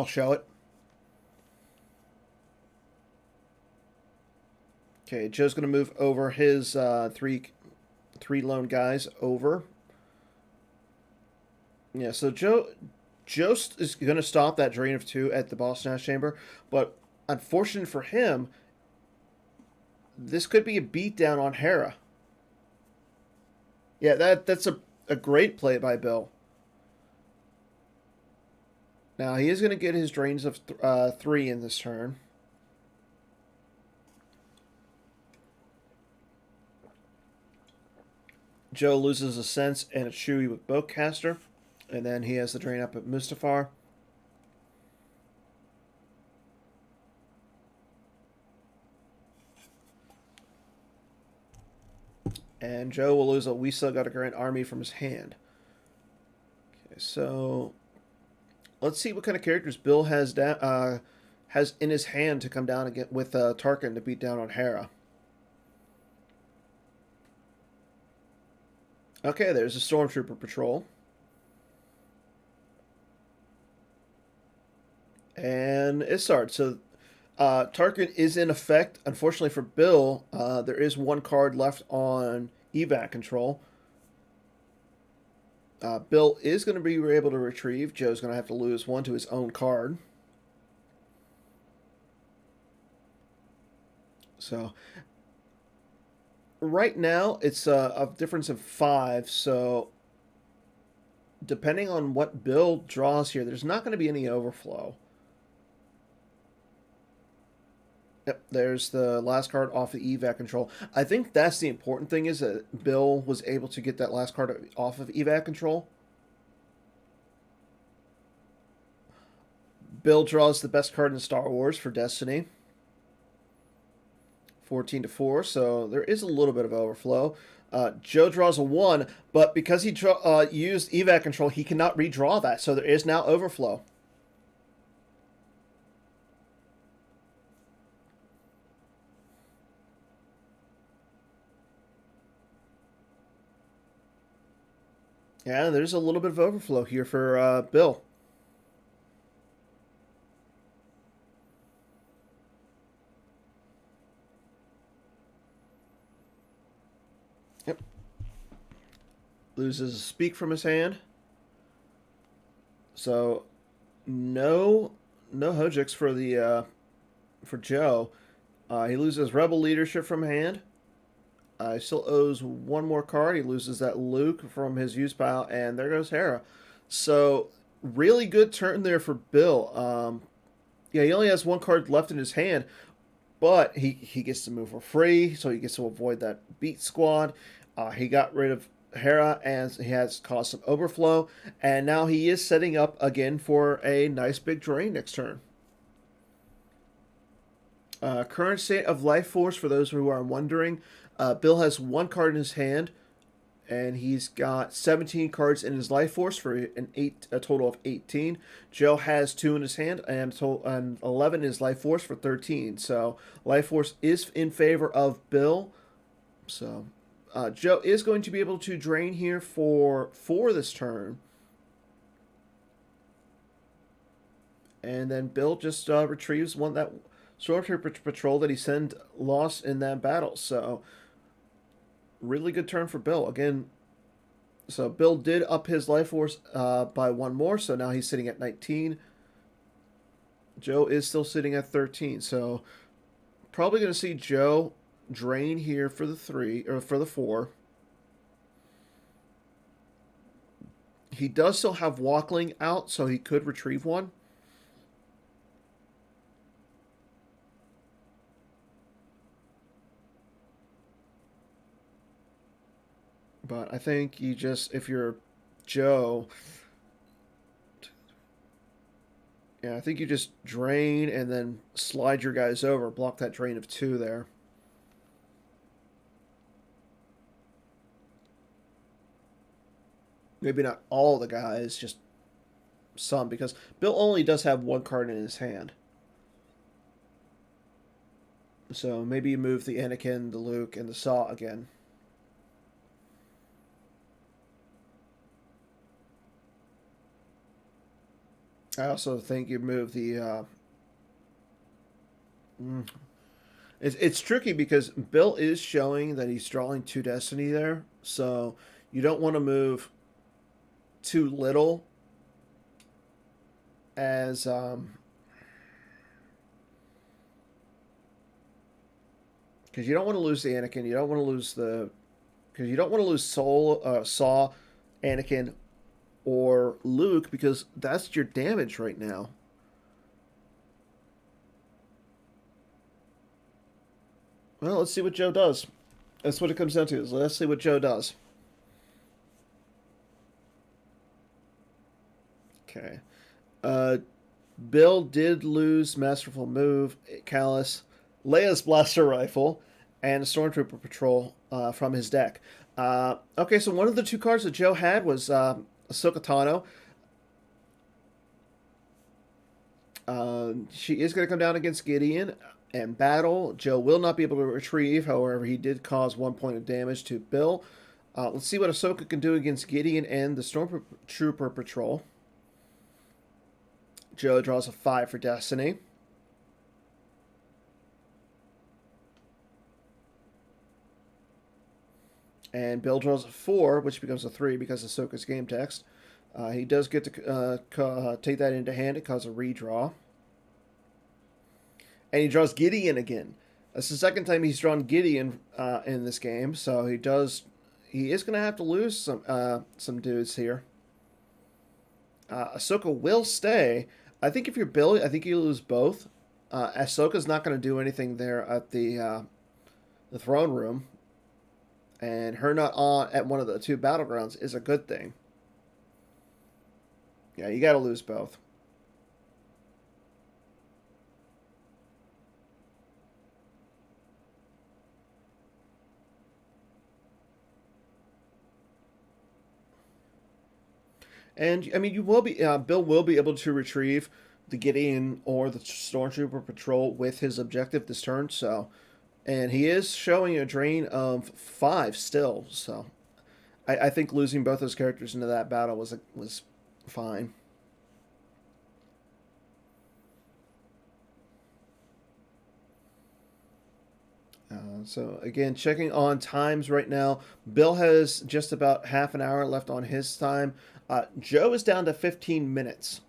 show it. Okay, Joe's gonna move over his three lone guys over. Yeah, so Joe is gonna stop that drain of 2 at the Boss Nash chamber, but unfortunate for him, this could be a beatdown on Hera. Yeah, that's a great play by Bill. Now, he is going to get his drains of 3 in this turn. Joe loses a Sense and a Chewie with Bowcaster. And then he has the drain up at Mustafar. And Joe will lose a We Still Got a Grand Army from his hand. Okay, so let's see what kind of characters Bill has in his hand to come down again with Tarkin to beat down on Hera. Okay, there's a Stormtrooper patrol. And Isard. So Tarkin is in effect. Unfortunately for Bill, there is one card left on evac control. Bill is going to be able to retrieve. Joe's going to have to lose one to his own card. So right now it's a difference of 5. So depending on what Bill draws here, there's not going to be any overflow. Yep, there's the last card off the evac control. I think that's the important thing is that Bill was able to get that last card off of evac control. Bill draws the best card in Star Wars for Destiny. 14-4, so there is a little bit of overflow. Joe draws a 1, but because he used evac control, he cannot redraw that, so there is now overflow. Yeah, there's a little bit of overflow here for Bill. Yep. Loses a Speak from his hand. So no Hojix for the for Joe. He loses Rebel Leadership from hand. He still owes one more card. He loses that Luke from his use pile, and there goes Hera. So really good turn there for Bill. Yeah, he only has one card left in his hand, but he gets to move for free, so he gets to avoid that beat squad. He got rid of Hera, and he has caused some overflow, and now he is setting up again for a nice big drain next turn. Current state of life force, for those who are wondering, Bill has one card in his hand, and he's got 17 cards in his life force for a total of 18. Joe has 2 in his hand and 11 in his life force for 13. So life force is in favor of Bill. So Joe is going to be able to drain here for this turn. And then Bill just retrieves that Stormtrooper patrol that he sent lost in that battle. So really good turn for Bill. Again, so Bill did up his life force by 1 more, so now he's sitting at 19. Joe is still sitting at 13, so probably going to see Joe drain here for the 3 or for the 4. He does still have Walkling out, so he could retrieve one. But I think you just, if you're Joe, yeah, I think you just drain and then slide your guys over, block that drain of 2 there. Maybe not all the guys, just some, because Bill only does have one card in his hand. So maybe you move the Anakin, the Luke, and the Saw again. I also think you move the. It's tricky because Bill is showing that he's drawing 2 Destiny there, so you don't want to move too little as because you don't want to lose the Anakin, you don't want to lose the because you don't want to lose Saw, Anakin, or Luke because that's your damage right now. Well, let's see what Joe does. That's what it comes down to. Is let's see what Joe does. Okay. Bill did lose Masterful Move, Callus, Leia's Blaster Rifle, and a Stormtrooper Patrol from his deck. Okay, so one of the two cards that Joe had was Ahsoka Tano. She is going to come down against Gideon and battle. Joe will not be able to retrieve. However, he did cause 1 point of damage to Bill. Let's see what Ahsoka can do against Gideon and the Stormtrooper Patrol. Joe draws a 5 for Destiny. And Bill draws a 4, which becomes a 3 because of Ahsoka's game text. He does get to take that into hand. It causes a redraw. And he draws Gideon again. That's the second time he's drawn Gideon in this game. So he is going to have to lose some dudes here. Ahsoka will stay. I think if you're Bill, I think you lose both. Ahsoka's not going to do anything there at the throne room. And her not on at one of the two battlegrounds is a good thing. Yeah, you got to lose both. And I mean, you will be Bill will be able to retrieve the Gideon or the Stormtrooper Patrol with his objective this turn. So, and he is showing a drain of 5 still. So, I think losing both those characters into that battle was fine. So again, checking on times right now. Bill has just about half an hour left on his time. Joe is down to 15 minutes.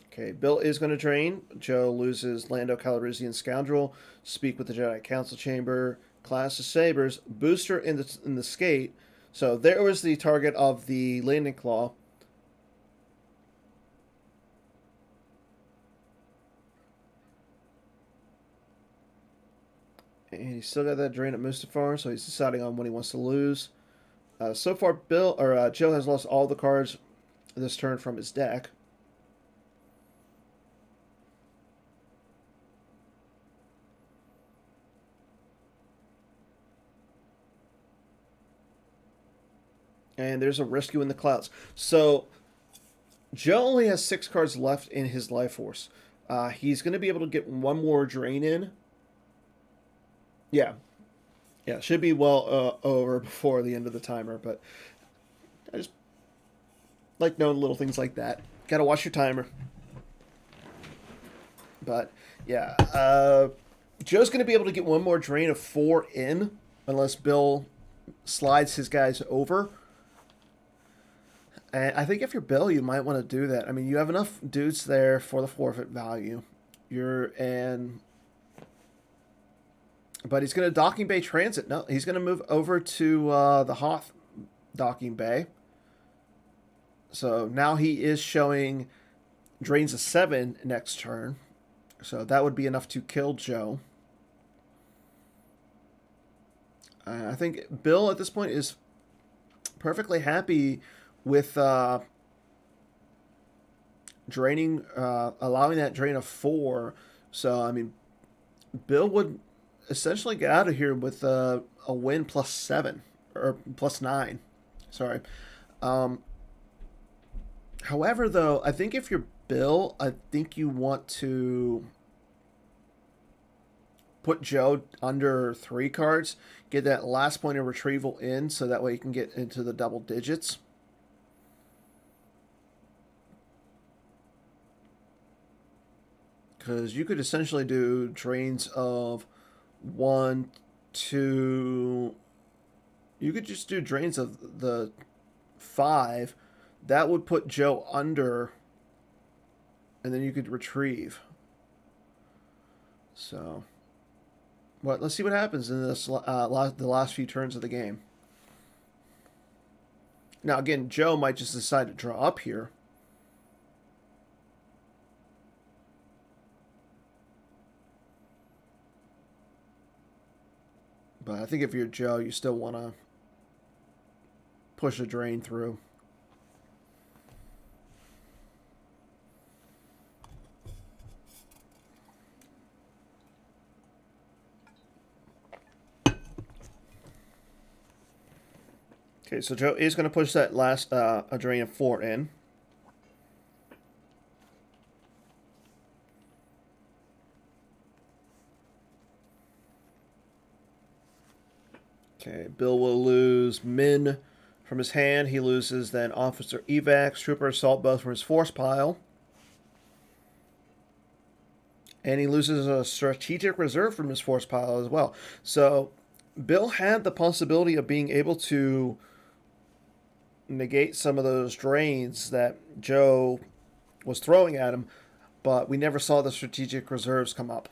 Okay, Bill is going to drain. Joe loses Lando Calrissian Scoundrel, Speak with the Jedi Council Chamber, Clash of Sabers, Booster in the Skate. So there was the target of the Landing Claw. And he's still got that drain at Mustafar, so he's deciding on when he wants to lose. So far, Joe has lost all the cards this turn from his deck. And there's a Rescue in the Clouds. So Joe only has 6 cards left in his Life Force. He's going to be able to get one more drain in. Yeah. Yeah, should be well over before the end of the timer, but I just like knowing little things like that. Gotta watch your timer. But, yeah. Joe's going to be able to get one more drain of 4 in, unless Bill slides his guys over. And I think if you're Bill, you might want to do that. I mean, you have enough dudes there for the forfeit value. But he's going to docking bay transit. No, he's going to move over to the Hoth docking bay. So now he is showing drains a 7 next turn. So that would be enough to kill Joe. I think Bill at this point is perfectly happy with draining, allowing that drain of 4. So, I mean, Bill would essentially get out of here with a win plus 7 or plus 9. Sorry. However, though, I think if you're Bill, I think you want to put Joe under 3 cards, get that last point of retrieval in, so that way you can get into the double digits. Because you could essentially do drains of 1, 2. You could just do drains of the 5. That would put Joe under, and then you could retrieve. So, let's see what happens in this the last few turns of the game. Now, again, Joe might just decide to draw up here. But I think if you're Joe, you still want to push a drain through. Okay, so Joe is going to push that last a drain of 4 in. Okay, Bill will lose Min from his hand. He loses then Officer Evac, Trooper Assault, both from his force pile. And he loses a strategic reserve from his force pile as well. So Bill had the possibility of being able to negate some of those drains that Joe was throwing at him, but we never saw the strategic reserves come up.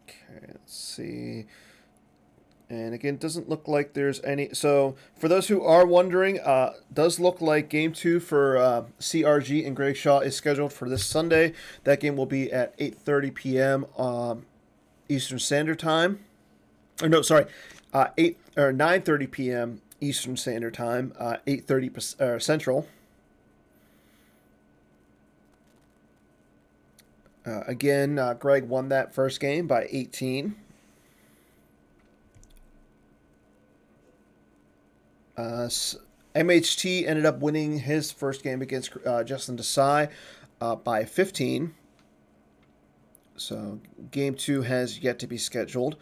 Okay, let's see. And again, it doesn't look like there's any. So, for those who are wondering, does look like Game 2 for CRG and Greg Shaw is scheduled for this Sunday. That game will be at 8:30 p.m. Eastern Standard Time. Or no, sorry, 9:30 p.m. Eastern Standard Time, 8:30 Central. Again, Greg won that first game by 18. MHT ended up winning his first game against Justin Desai by 15. So game 2 has yet to be scheduled.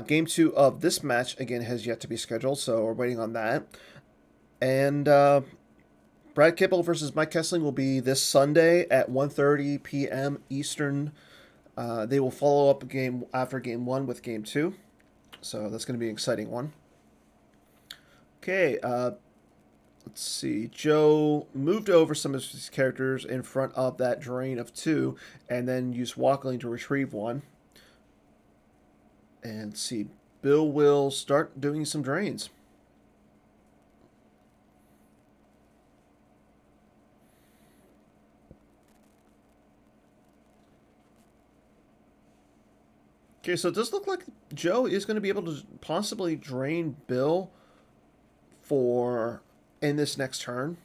Game 2 of this match, again, has yet to be scheduled, so we're waiting on that. And Brad Kibble versus Mike Kessling will be this Sunday at 1:30 p.m. Eastern. They will follow up a game after Game 1 with Game 2. So that's going to be an exciting one. Okay, let's see. Joe moved over some of his characters in front of that drain of 2 and then used Walkling to retrieve 1. And see, Bill will start doing some drains. Okay, so it does look like Joe is going to be able to possibly drain Bill for in this next turn.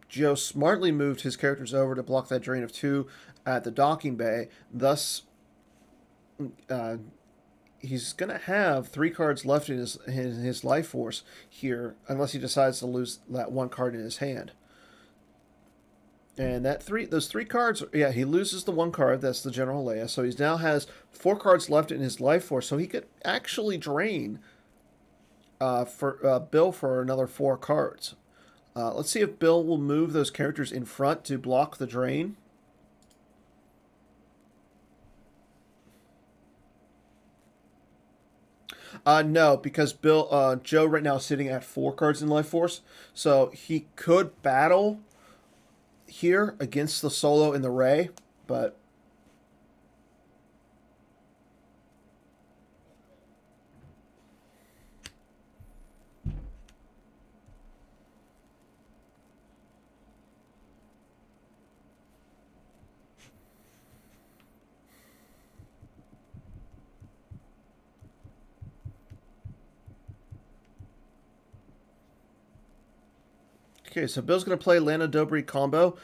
Joe smartly moved his characters over to block that drain of 2 at the docking bay. Thus, he's going to have 3 cards left in his life force here, unless he decides to lose that 1 card in his hand. And those 3 cards, yeah, he loses the 1 card. That's the General Leia. So he now has 4 cards left in his life force. So he could actually drain for Bill for another 4 cards. Let's see if Bill will move those characters in front to block the drain. No, because Joe right now is sitting at 4 cards in life force. So he could battle here against the Solo and the Rey, but okay, so Bill's going to play Lando Dobry combo.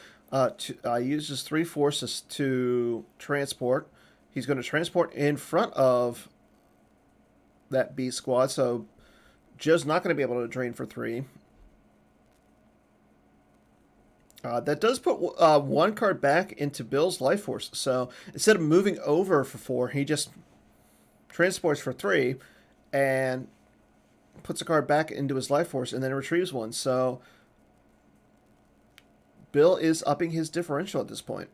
Uses 3 forces to transport. He's going to transport in front of that B squad, so Joe's not going to be able to drain for 3. That does put 1 card back into Bill's life force. So instead of moving over for 4, he just transports for 3 and puts a card back into his life force and then retrieves 1. So Bill is upping his differential at this point.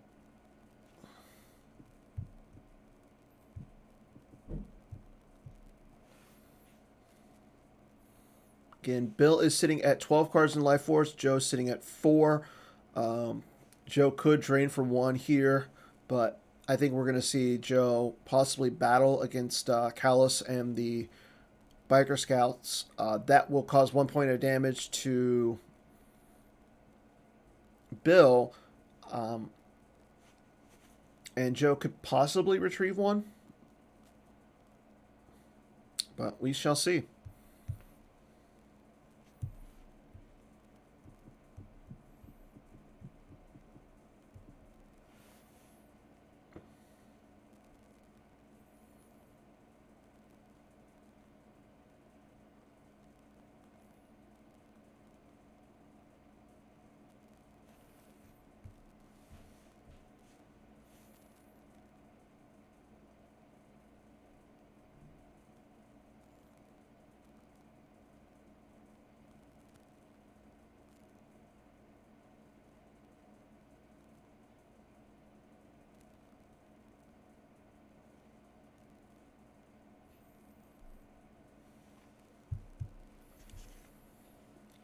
Again, Bill is sitting at 12 cards in life force. Joe's sitting at 4. Joe could drain for 1 here, but I think we're going to see Joe possibly battle against Callus and the Biker Scouts. That will cause 1 point of damage to Bill, and Joe could possibly retrieve 1, but we shall see.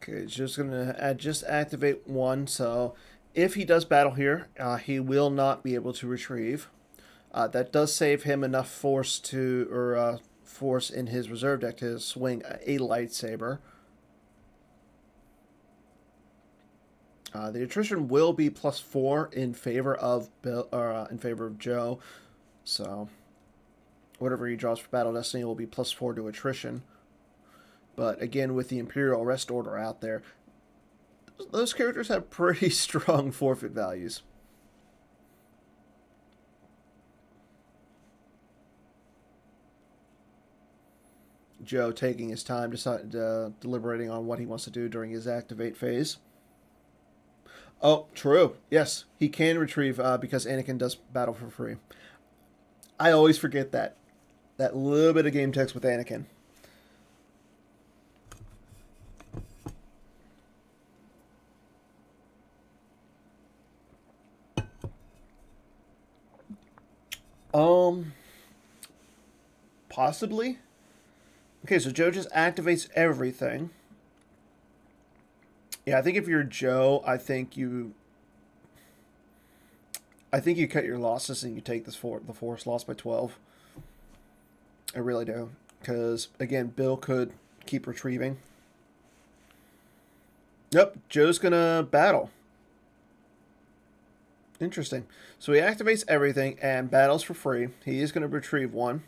Okay, just gonna just activate one. So if he does battle here, he will not be able to retrieve. That does save him enough force to or force in his reserve deck to swing a lightsaber. The attrition will be +4 in favor of Bill, or in favor of Joe. So whatever he draws for Battle Destiny will be +4 to attrition. But again, with the Imperial Arrest Order out there, those characters have pretty strong forfeit values. Joe taking his time, deliberating on what he wants to do during his activate phase. Oh, true. Yes, he can retrieve because Anakin does battle for free. I always forget that. That little bit of game text with Anakin. Possibly. Okay, so Joe just activates everything. Yeah, I think if you're Joe, I think you cut your losses and you take the force loss by 12. I really do, because again, Bill could keep retrieving. Yep, Joe's gonna battle. Interesting. So he activates everything and battles for free. He is gonna retrieve one.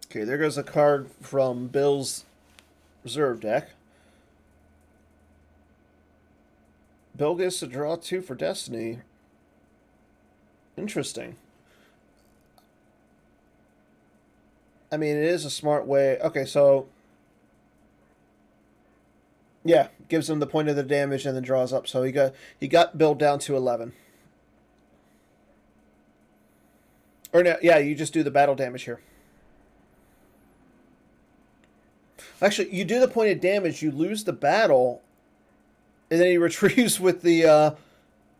Okay, there goes a card from Bill's reserve deck. Bill gets to draw 2 for Destiny. Interesting. I mean, it is a smart way. Okay, so yeah, gives him the point of the damage and then draws up. So he got Bill down to 11. Or no, yeah, you just do the battle damage here. Actually, you do the point of damage, you lose the battle, and then he retrieves with the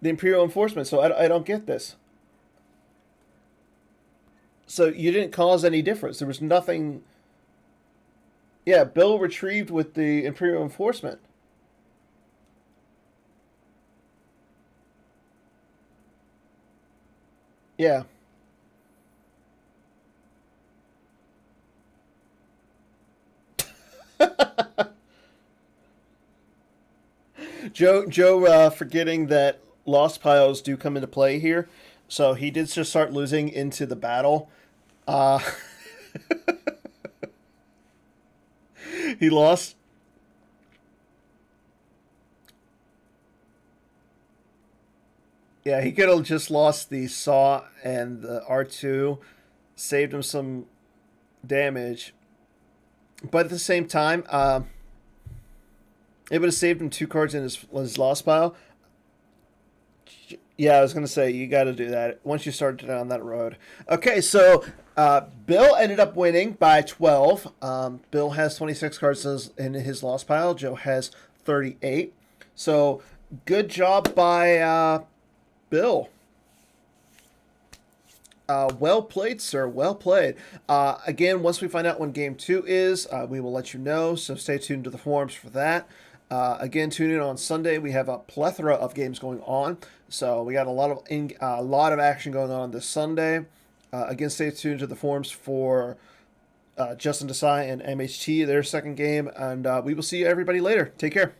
Imperial Enforcement. So I don't get this. So you didn't cause any difference. There was nothing. Yeah, Bill retrieved with the Imperial Enforcement. Yeah. Joe, forgetting that lost piles do come into play here, so he did just start losing into the battle. Uh, he lost. Yeah, he could have just lost the saw and the R2, saved him some damage, but at the same time, it would have saved him 2 cards in his lost pile. Yeah, I was going to say, you got to do that once you start down that road. Okay, so Bill ended up winning by 12. Bill has 26 cards in his lost pile. Joe has 38. So good job by Bill. Well played, sir. Well played. Again, once we find out when game 2 is, we will let you know. So stay tuned to the forums for that. Again, tune in on Sunday. We have a plethora of games going on, so we got a lot of action going on this Sunday. Again, stay tuned to the forums for Justin Desai and MHT, their second game, and we will see everybody later. Take care.